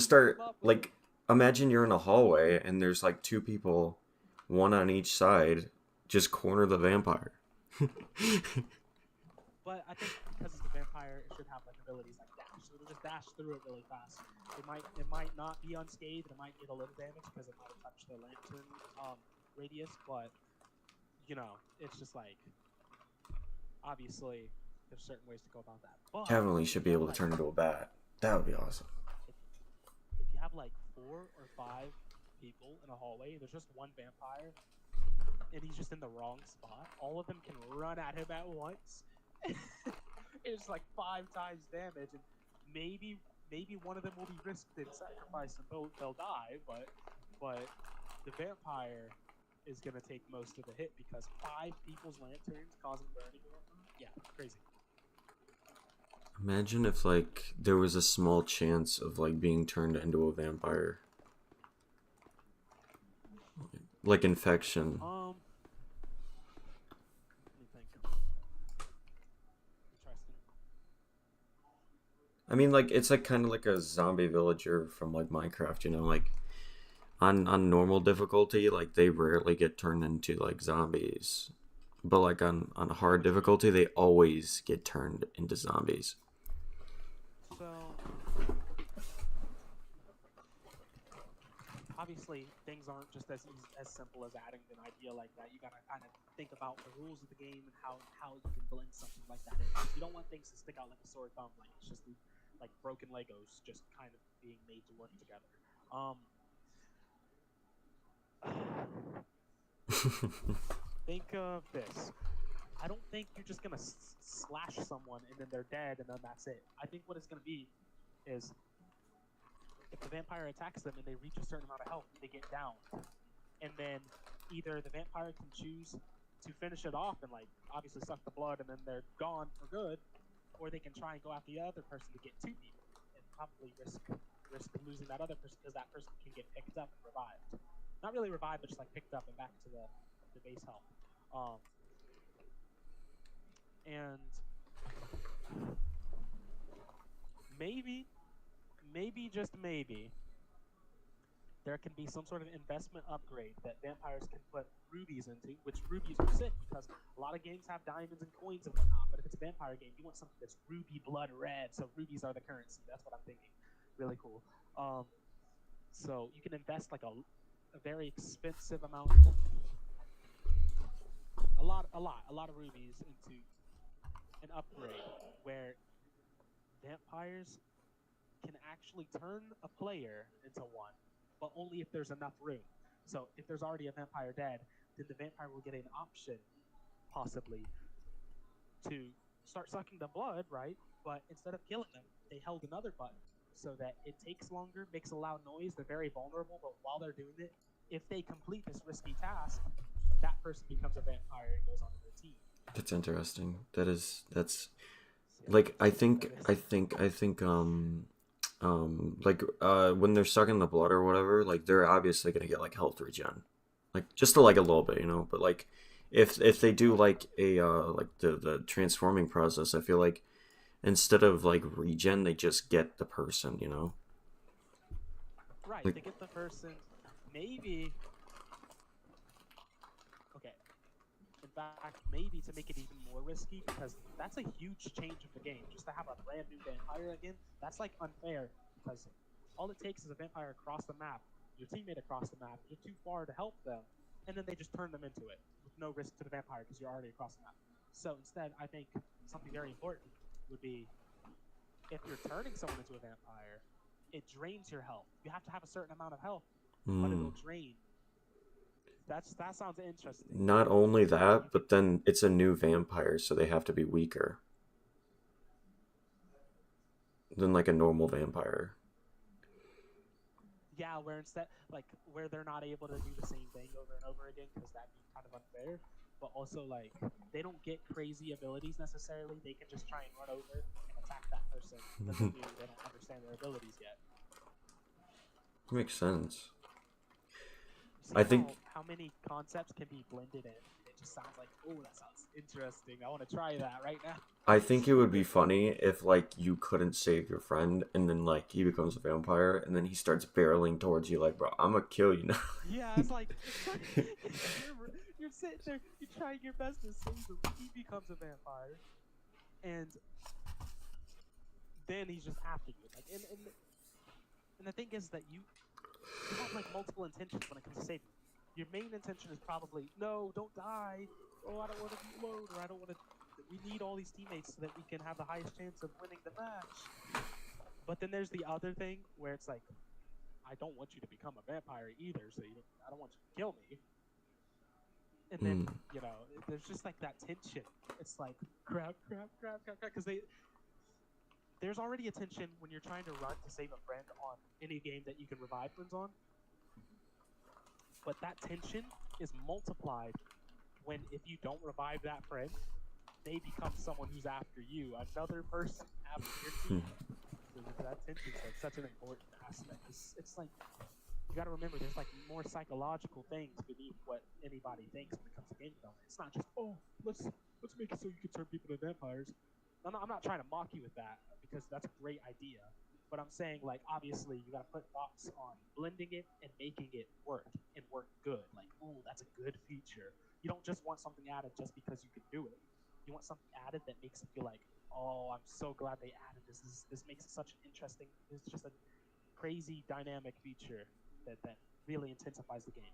start Up with like imagine you're in a hallway and there's like 2 people, one on each side. Just corner the vampire. But I think because it's a vampire, it should have like abilities like dash. So it'll just dash through it really fast. It might not be unscathed. It might get a little damage because it might have touched the lantern radius. But you know, it's just like obviously there's certain ways to go about that. But Cavalry should be able to like, turn into a bat. That would be awesome. if you have like 4 or 5 people in a hallway, and there's just one vampire, and he's just in the wrong spot, all of them can run at him at once. It's like 5 times damage, and maybe one of them will be risked and sacrificed, and they'll die. But the vampire is gonna take most of the hit because 5 people's lanterns causing burning and whatnot. Yeah, crazy. Imagine if like there was a small chance of like being turned into a vampire. Like infection. Let me think. Interesting. I mean, like it's like kind of like a zombie villager from like Minecraft, you know, like on normal difficulty, like they rarely get turned into like zombies, but like on hard difficulty, they always get turned into zombies. So obviously things aren't just as simple as adding an idea like that. You gotta kind of think about the rules of the game and how you can blend something like that in. You don't want things to stick out like a sore thumb, like it's just like broken Legos just kind of being made to work together. Think of this. I don't think you're just gonna slash someone and then they're dead and then that's it. I think what it's gonna be is if the vampire attacks them and they reach a certain amount of health, they get down, and then either the vampire can choose to finish it off and like obviously suck the blood and then they're gone for good, or they can try and go after the other person to get 2 people and probably risk losing that other person because that person can get picked up and revived. Not really revived, but just like picked up and back to the base health. And maybe just maybe there can be some sort of investment upgrade that vampires can put rubies into, which rubies are sick because a lot of games have diamonds and coins and whatnot, but if it's a vampire game, you want something that's ruby blood red, so rubies are the currency. That's what I'm thinking. Really cool. So you can invest like a very expensive amount, a lot of rubies into an upgrade where vampires can actually turn a player into one, but only if there's enough room. So if there's already a vampire dead, then the vampire will get an option, possibly, to start sucking the blood, right? But instead of killing them, they held another button so that it takes longer, makes a loud noise, they're very vulnerable, but while they're doing it, if they complete this risky task, that person becomes a vampire and goes on to their team. That's interesting. That's like I think like when they're sucking the blood or whatever, like they're obviously gonna get like health regen, like just like a little bit, you know. But like if they do like a like the transforming process, I feel like instead of like regen, they just get the person, you know. Right, Like, they get the person. Maybe. Okay. In fact, maybe to make it even more risky, because that's a huge change of the game. Just to have a brand new vampire again, that's like unfair, because all it takes is a vampire across the map, your teammate across the map, you're too far to help them, and then they just turn them into it, with no risk to the vampire, because you're already across the map. So instead, I think something very important would be, if you're turning someone into a vampire, it drains your health. You have to have a certain amount of health, but Hmm. it'll drain. That sounds interesting. Not only You that, could, but then it's a new vampire, so they have to be weaker than like a normal vampire. yeah, where instead like where they're not able to do the same thing over and over again because that'd be kind of unfair. But also like they don't get crazy abilities necessarily. They can just try and run over and attack that person because they're new. They don't understand their abilities yet. Makes sense. You see I think how many concepts can be blended in? It just sounds like, oh, that sounds interesting. I want to try that right now. I think it would be funny if like you couldn't save your friend and then like he becomes a vampire and then he starts barreling towards you like, bro, I'm gonna kill you now. Yeah, it's like you're sitting there, you're trying your best to save him. He becomes a vampire, and then he's just after you. Like, and the thing is that you have like multiple intentions when it comes to saving. Your main intention is probably no, don't die. Oh, I don't want to be alone, or I don't want to. We need all these teammates so that we can have the highest chance of winning the match. But then there's the other thing where it's like, I don't want you to become a vampire either, so I don't want you to kill me. And then there's just like that tension. It's like crap, because there's already a tension when you're trying to run to save a friend on any game that you can revive friends on. But that tension is multiplied when if you don't revive that friend, they become someone who's after you, another person after your team. So that tension is like such an important aspect. It's like you got to remember there's like more psychological things beneath what anybody thinks when it comes to game development. It's not just let's make it so you can turn people to vampires. I'm not trying to mock you with that because that's a great idea. But I'm saying, like, obviously, you got to put thoughts on blending it and making it work and work good. Like, oh, that's a good feature. You don't just want something added just because you can do it. You want something added that makes it feel like, oh, I'm so glad they added this. This makes it such an interesting. It's just a crazy dynamic feature that really intensifies the game.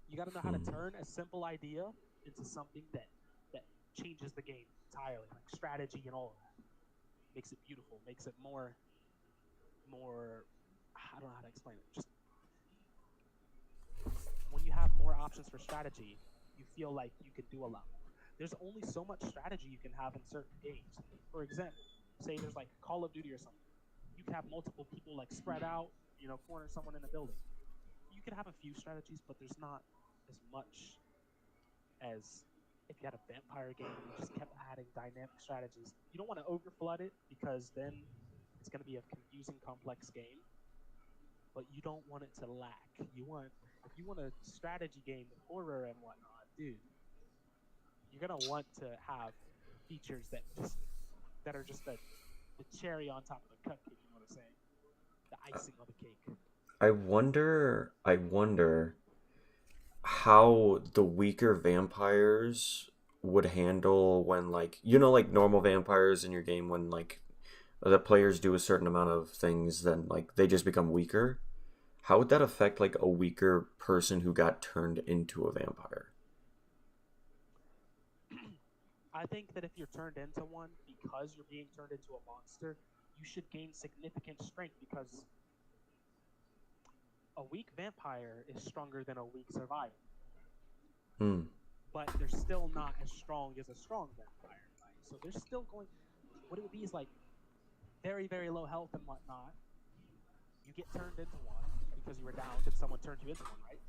You got to know how to turn a simple idea into something that changes the game entirely, like strategy and all of that. Makes it beautiful. Makes it more. I don't know how to explain it. Just when you have more options for strategy, you feel like you can do a lot more. There's only so much strategy you can have in certain games. For example, say there's like Call of Duty or something. You can have multiple people like spread out, corner someone in a building. You can have a few strategies, but there's not as much as if you had a vampire game and you just kept adding dynamic strategies. You don't want to overflood it because then it's going to be a confusing, complex game. But you don't want it to lack. If you want a strategy game with horror and whatnot, dude, you're gonna want to have features that are just the cherry on top of the cupcake. You know what I'm saying? The icing on the cake. I wonder how the weaker vampires would handle when like like normal vampires in your game when like the players do a certain amount of things then like they just become weaker. How would that affect like a weaker person who got turned into a vampire? I think that if you're turned into one because you're being turned into a monster, you should gain significant strength because a weak vampire is stronger than a weak survivor. But they're still not as strong as a strong vampire, right? So they're still going. What it would be is like very, very low health and whatnot. You get turned into one because you were downed and someone turned you into one, right?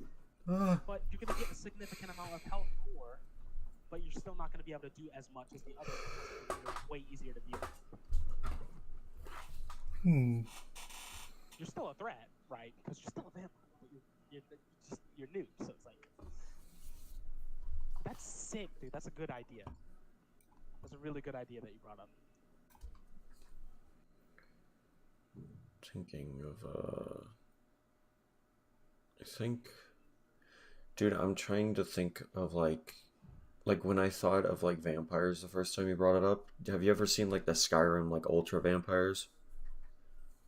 But you're going to get a significant amount of health more, but you're still not going to be able to do as much as the other ones. They're way easier to deal with. You're still a threat, right? Because you're still a vampire, but you're new, so it's like that's sick, dude. That's a good idea. That's a really good idea that you brought up. Thinking of I think, dude, I'm trying to think of like when I thought of like vampires the first time you brought it up. Have you ever seen like the Skyrim like ultra vampires?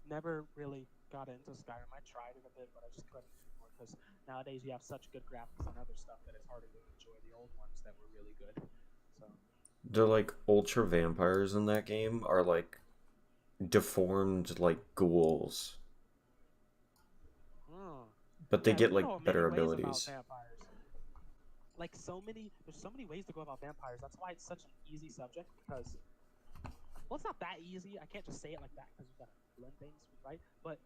Never really got into Skyrim. I tried it a bit, but I just couldn't anymore because nowadays you have such good graphics and other stuff that it's harder to enjoy the old ones that were really good. So The like ultra vampires in that game are like deformed like ghouls, Hmm. but they Yeah, get we like know many better ways about abilities. vampires. Like there's so many ways to go about vampires. That's why it's such an easy subject because, well, it's not that easy. I can't just say it like that because you gotta blend things, right? But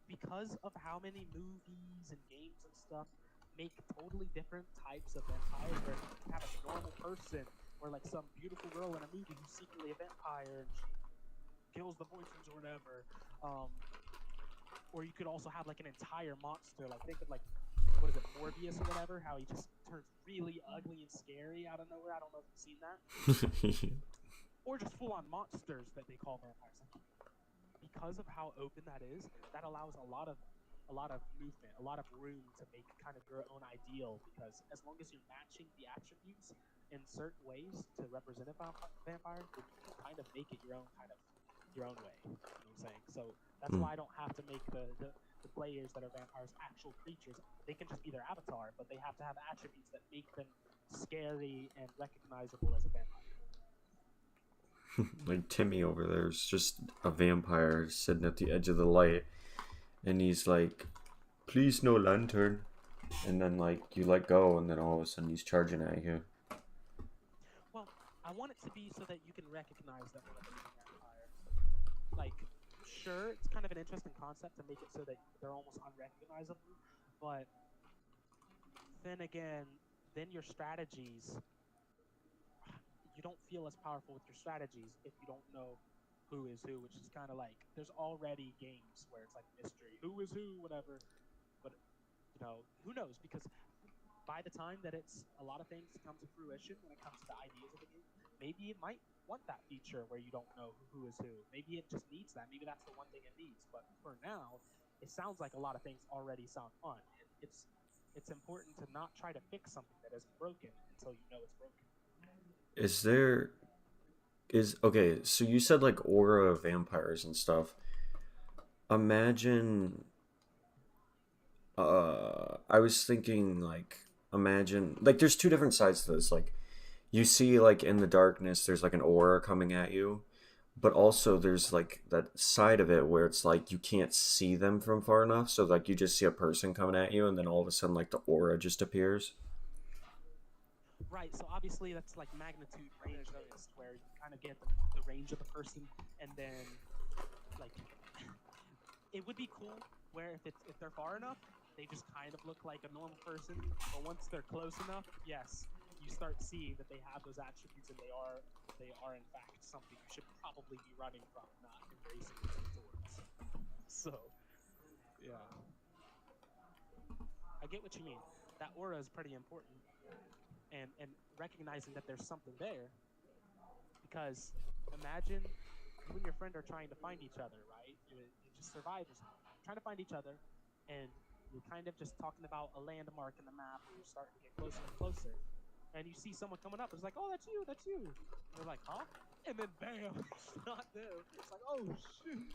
because of how many movies and games and stuff make totally different types of vampires, where you can have a normal person or like some beautiful girl in a movie who's secretly a vampire and she kills the voices or whatever. Or you could also have like an entire monster. Like think of like what is it, Morbius or whatever? How he just turns really ugly and scary out of nowhere. I don't know if you've seen that. Or just full-on monsters that they call vampires. Like, because of how open that is, that allows a lot of movement, a lot of room to make kind of your own ideal. Because as long as you're matching the attributes in certain ways to represent a vampire, then you can kind of make it your own way. You know what I'm saying? So that's why I don't have to make the players that are vampires actual creatures. They can just be their avatar, but they have to have attributes that make them scary and recognizable as a vampire. Like Timmy over there is just a vampire sitting at the edge of the light, and he's like, "Please, no lantern." And then like you let go, and then all of a sudden he's charging at you. Well, I want it to be so that you can recognize that one of them is a vampire. Like, sure, it's kind of an interesting concept to make it so that they're almost unrecognizable, but then again, then your strategies, you don't feel as powerful with your strategies if you don't know who is who, which is kind of like there's already games where it's like mystery, who is who, whatever. But who knows? Because by the time that it's a lot of things come to fruition when it comes to the ideas of the game, maybe it might want that feature where you don't know who is who. Maybe it just needs that. Maybe that's the one thing it needs. But for now, it sounds like a lot of things already sound fun. And it's important to not try to fix something that isn't broken until you know it's broken. Is there is okay? So you said like aura of vampires and stuff. Imagine. I was thinking like imagine like there's two different sides to this. Like you see like in the darkness, there's like an aura coming at you, but also there's like that side of it where it's like you can't see them from far enough, so like you just see a person coming at you and then all of a sudden like the aura just appears. Right, so obviously that's like magnitude range based, where you kind of get the range of the person, and then like it would be cool where if they're far enough, they just kind of look like a normal person. But once they're close enough, yes, you start seeing that they have those attributes, and they are in fact something you should probably be running from, not embracing towards. So yeah, I get what you mean. That aura is pretty important, and recognizing that there's something there. Because imagine you and your friend are trying to find each other, right? You're just survivors trying to find each other, and you're kind of just talking about a landmark in the map, and you're starting to get closer and closer. And you see someone coming up, it's like, oh, that's you, that's you. And they're like, huh? And then bam, it's not them. It's like, oh shoot.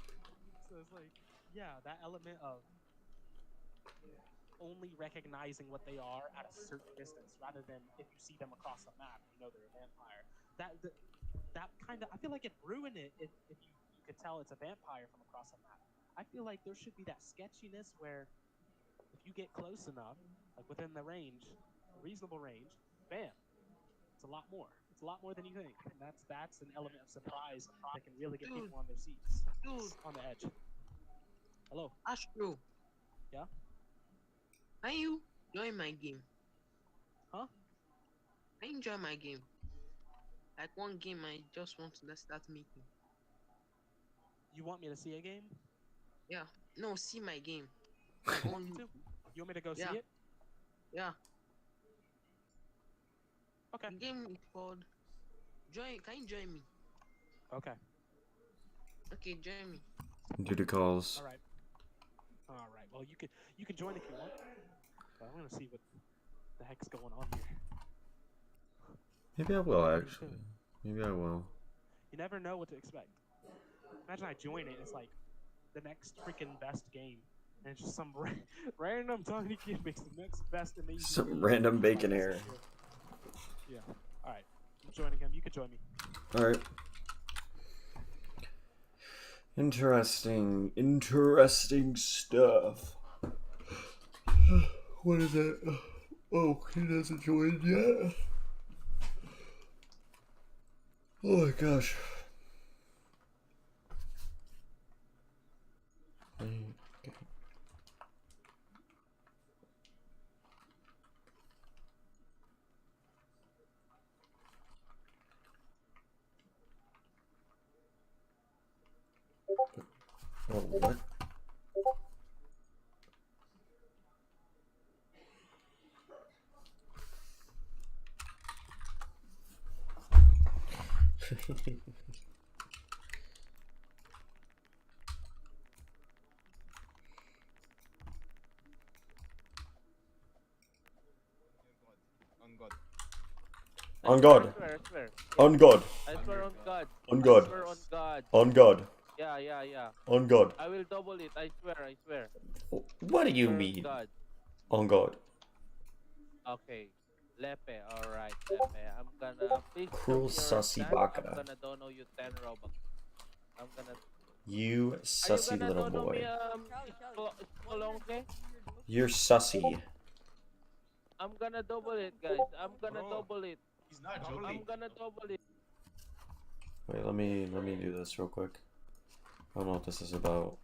So it's like, yeah, that element of only recognizing what they are at a certain distance, rather than if you see them across the map, you know they're a vampire. That kind of, I feel like it ruined it if you could tell it's a vampire from across a map. I feel like there should be that sketchiness where if you get close enough, like within the range, a reasonable range, bam, it's a lot more. It's a lot more than you think, and that's an element of surprise that can really get Dude, people on their seats, dude, on the edge. Hello, Astro, yeah, can you join my game? huh? Can you join my game? Like one game I just want to let's start making. You want me to see a game? Yeah. No, see my game. I My want own. to. You want me to go Yeah. see it? Yeah. Okay. The game is called Join. Can you join me? Okay. Okay, join me. Duty calls. All right. All right. Well, you can join if you want. But I'm gonna see what the heck's going on here. Maybe I will actually. Maybe I will. You never know what to expect. Imagine I join it, it's like the next freaking best game, and it's just some random tiny kid makes the next best amazing. Some random bacon hair. Yeah. All right. I'm joining him. You can join me. All right. Interesting. Interesting stuff. What is it? Oh, he hasn't joined yet. Oh my gosh. Oh, what? On God. I swear. On God. I swear on God. On God. I swear on God. On God. Yeah. On God. I will double it. I swear. What do you Swear on mean? God. On God. Okay. Lepe, alright, Lepe. I'm gonna please show Cruel me your sussy stand. baka. I'm gonna dono you 10 Robux. I'm gonna. You Are you sussy gonna little dono me boy. Spelunky? You're sussy. I'm gonna double it, guys. I'm gonna double it. He's not joking. I'm gonna double it. Wait, let me do this real quick. I don't know what this is about.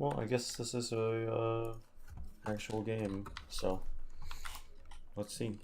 Well, I guess this is a actual game, so let's see.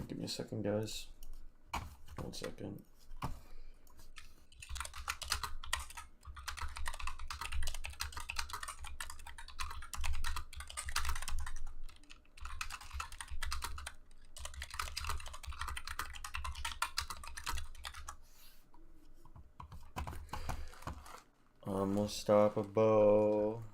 Give me a second, guys. 1 second. I'm unstoppable.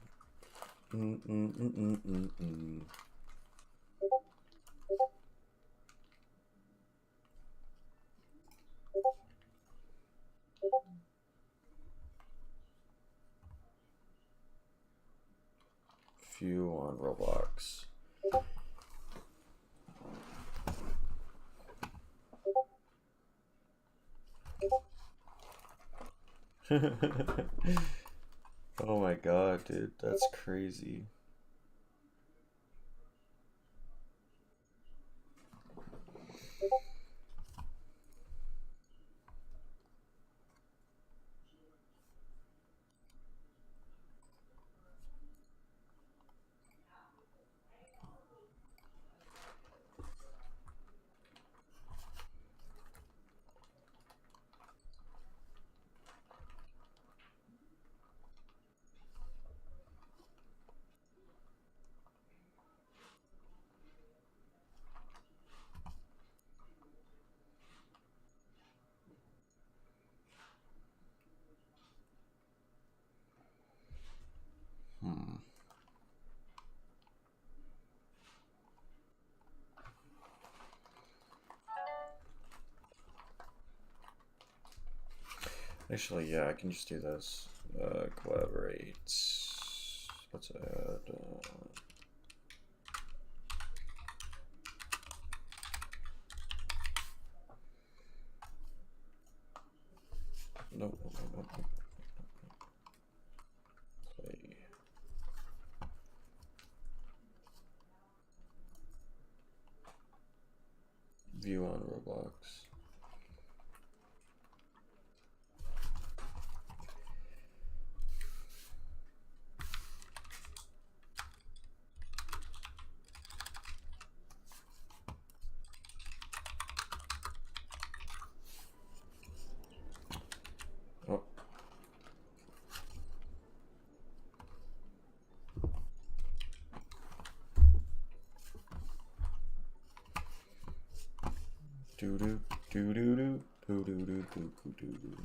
Few on Roblox. Oh my god, dude, that's crazy. Actually, yeah, I can just do this. Collaborate. Let's add. No, no, no, no, no. Play. View on Roblox. Oh. Do do do do do do do do do do do.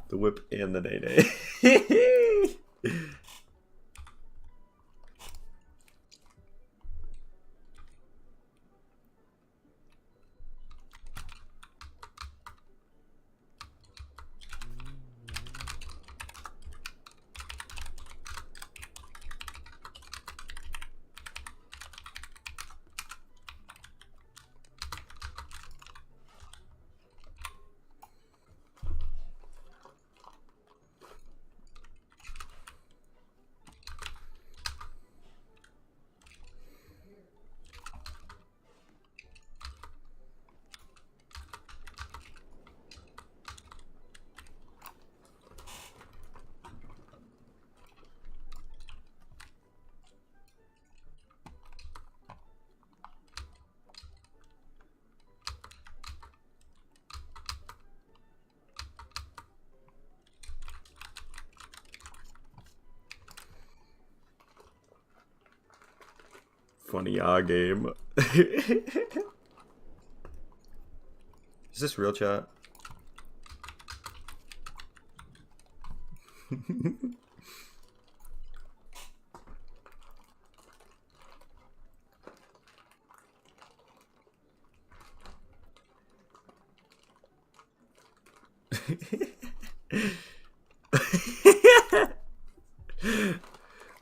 The whip and the nay nay. Funny game. Is this real chat?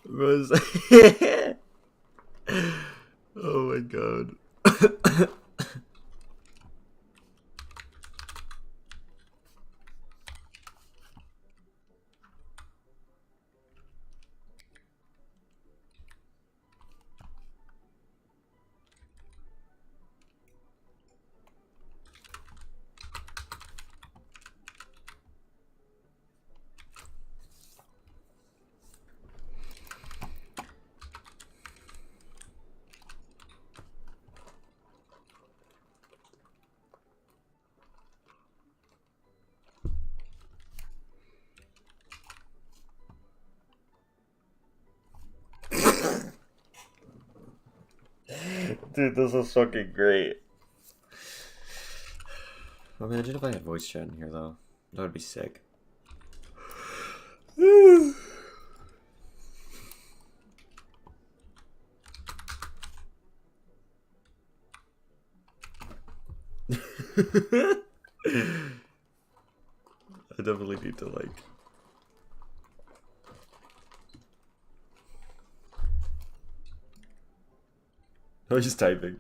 Was oh my god. Dude, this is fucking great. Imagine if I had voice chat in here, though. That would be sick. I definitely need to, like... Oh, he's typing.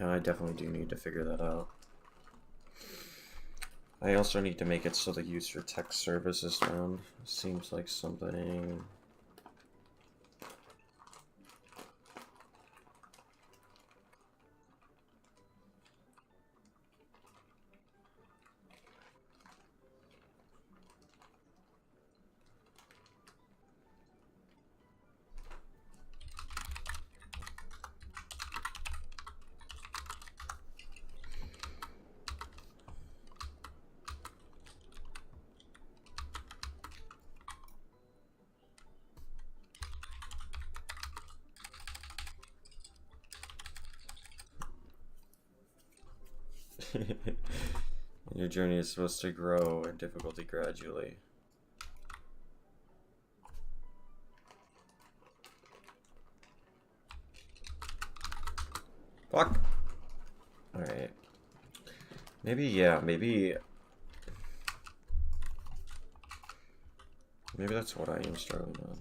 Yeah, I definitely do need to figure that out. I also need to make it so the user text service is found. Seems like something... Your journey is supposed to grow in difficulty gradually. Fuck! Alright. Maybe, yeah, maybe that's what I am struggling on.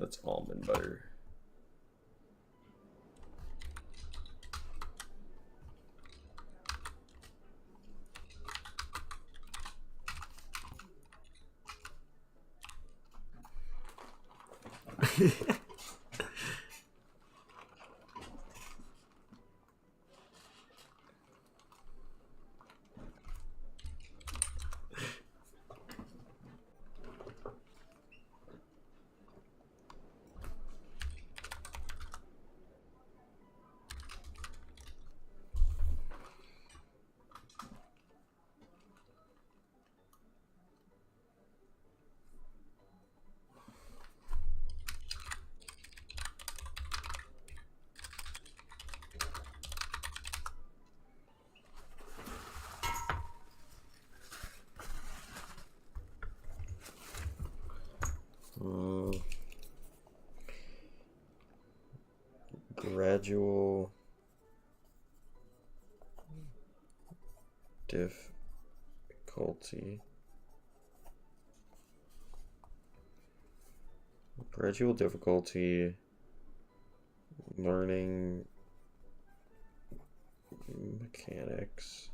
That's almond butter. Gradual difficulty. Gradual difficulty. Learning mechanics.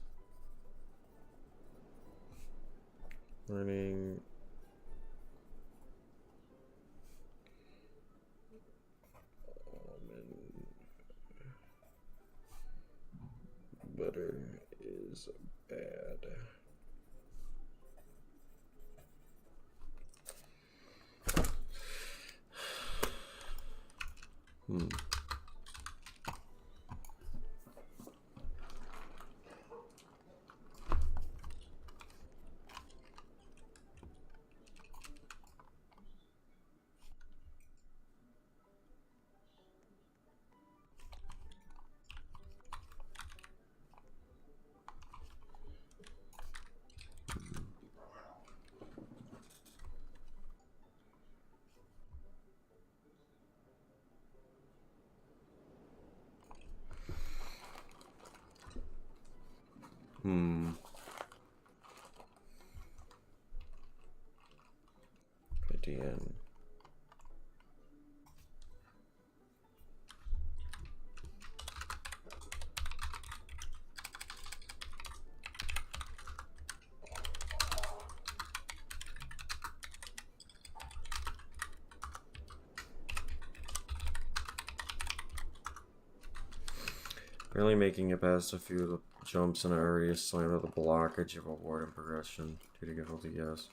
Learning butter is bad. Again. Barely making it past a few of the jumps and I already slammed with the blockage of a ward and progression due to difficulty, yes.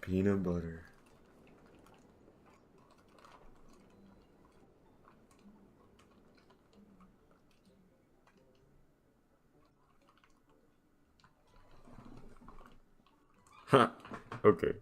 Peanut butter. Ha! Okay.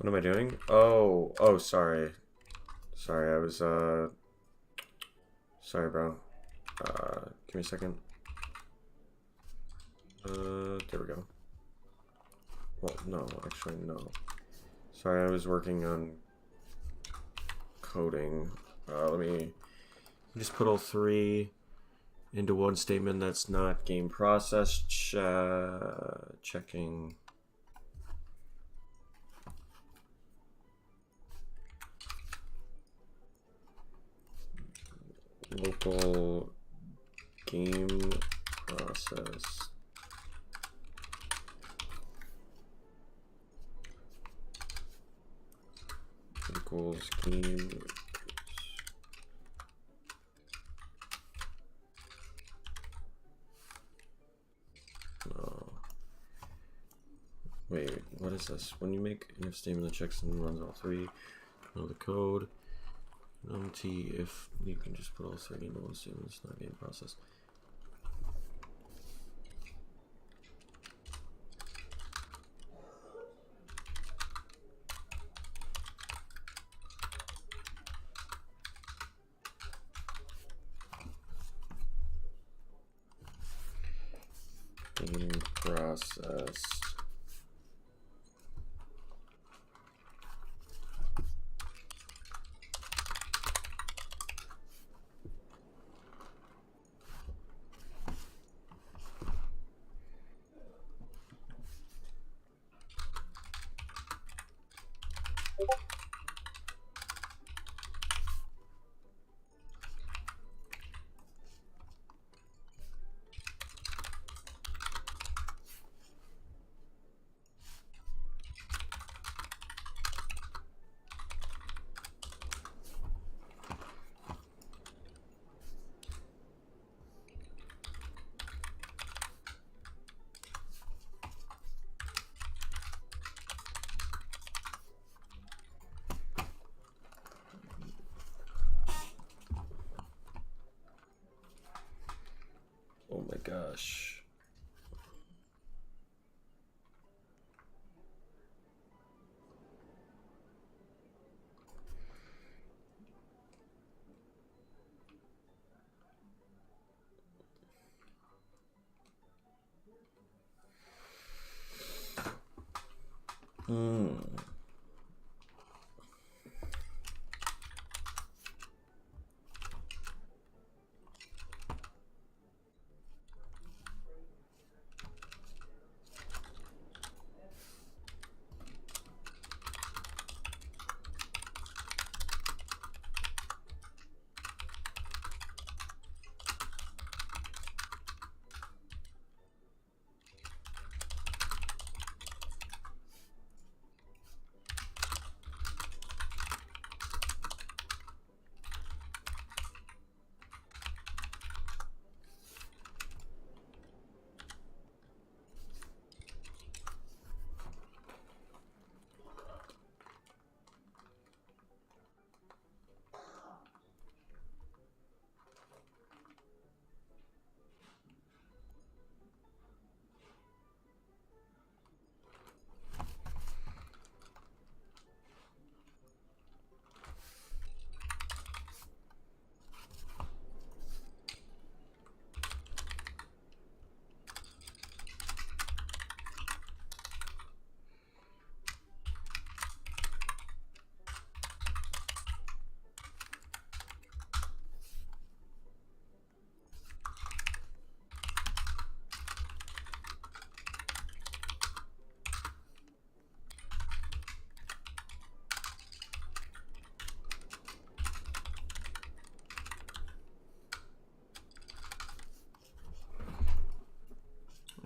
What am I doing? Oh, sorry. Sorry, I was, sorry, bro. Give me a second. There we go. Well, no, actually, no. Sorry, I was working on coding. Let me just put all three into one statement that's not game process. Checking. Local game process equals game. No. Wait, what is this? When you make an if statement that checks and runs all three, know the code. T if you can just put all three into one statement, it's not game process. Game process. Oh my gosh.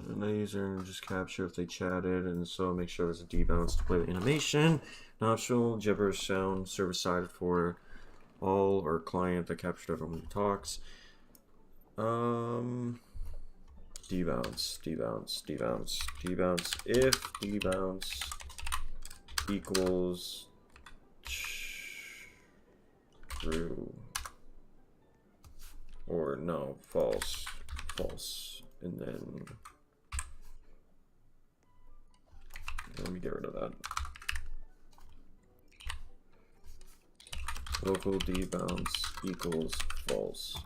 And the user just capture if they chatted, and so make sure there's a debounce to play the animation. An optional gibberish sound service side for all or client that captured everyone who talks. Debounce. If debounce equals true or no, false, and then let me get rid of that. Local debounce equals false.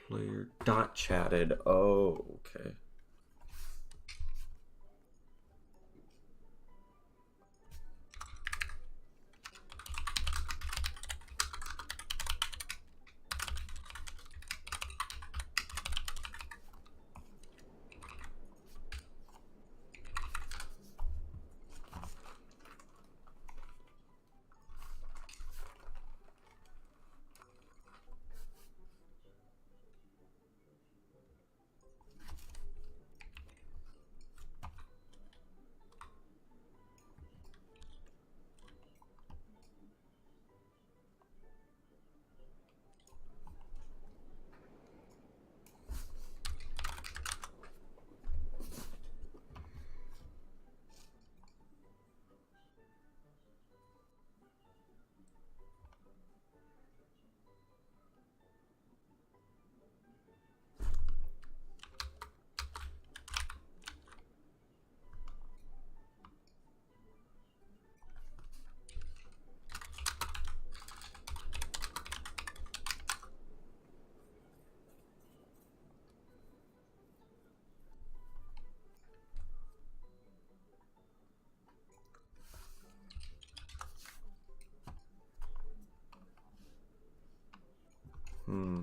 Player dot chatted. Oh, okay. Hmm.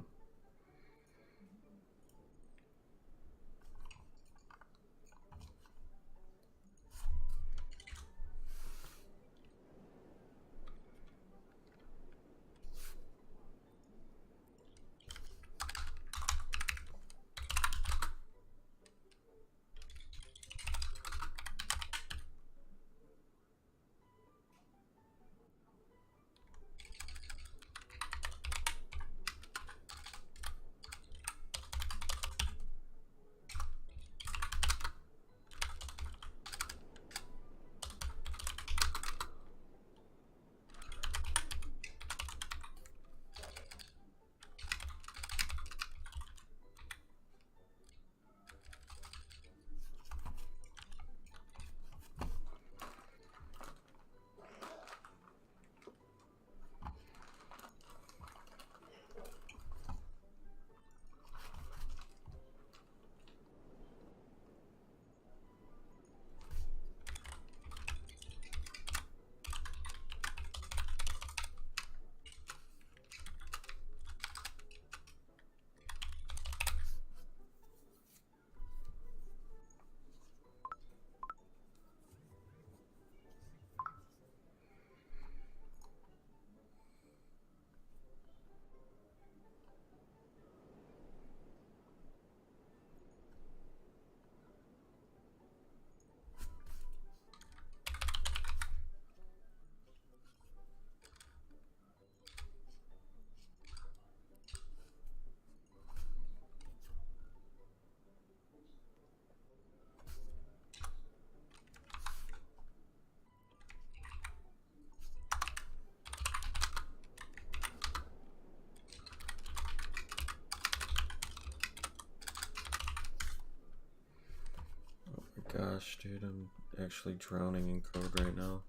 Gosh, dude, I'm actually drowning in code right now.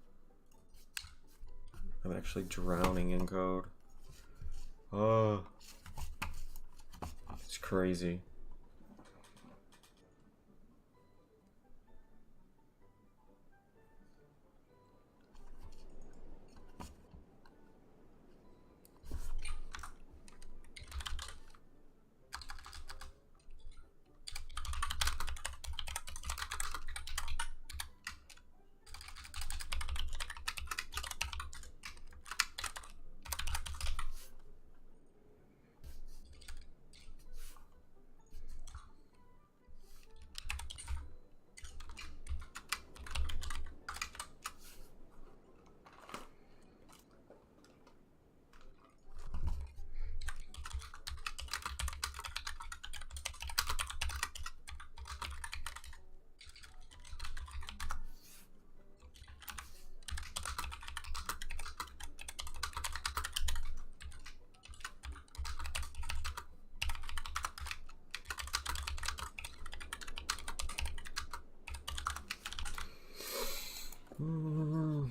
I'm actually drowning in code. Oh, it's crazy. Hmm.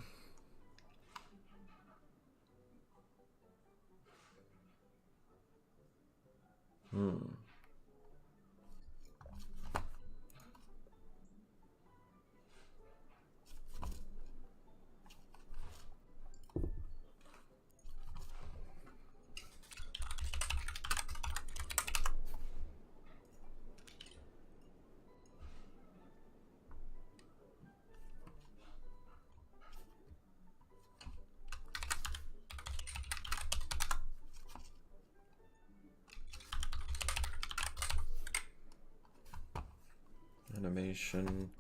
Animation,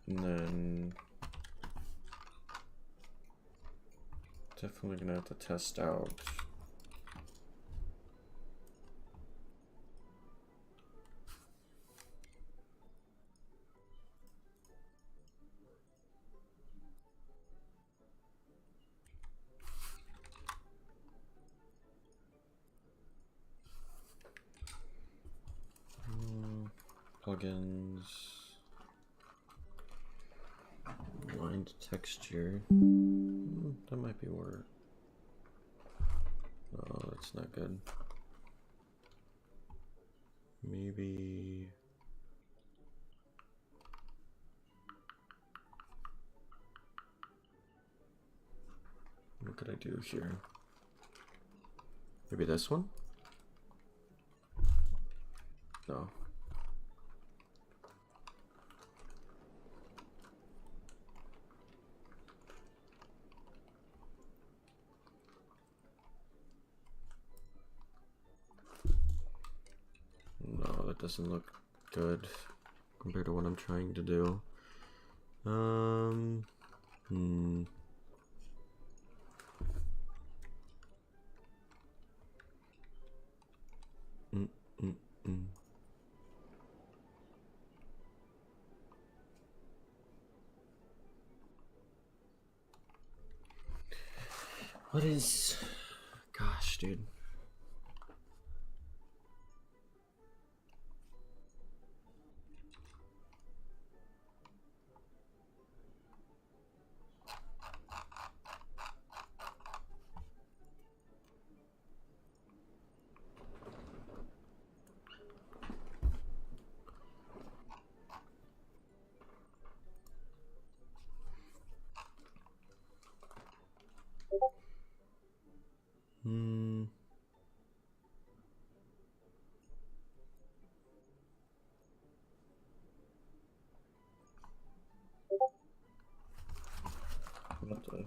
and then definitely gonna have to test out plugins, aligned texture. That might be where. Oh, that's not good. Maybe. What could I do here? Maybe this one? No. No, that doesn't look good compared to what I'm trying to do. What is... Gosh, dude. What the...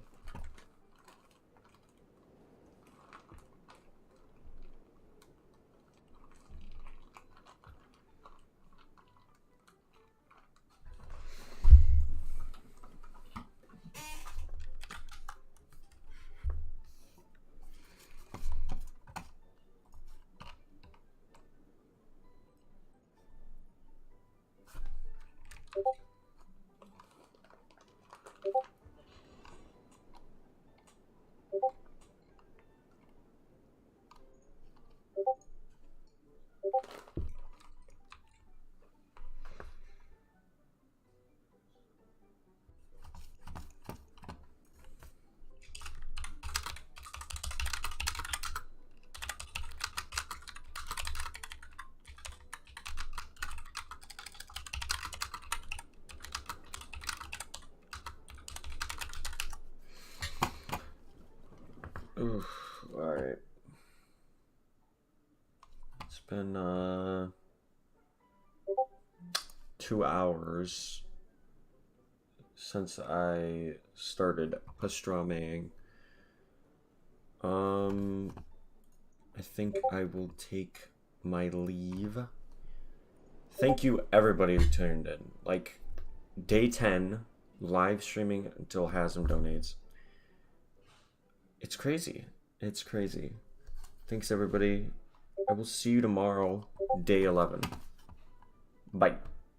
Oof, alright. It's been 2 hours since I started pastramiing. I think I will take my leave. Thank you everybody who tuned in. Like, day 10, live streaming until HAZ3MM donates. It's crazy. It's crazy. Thanks everybody. I will see you tomorrow, day 11. Bye.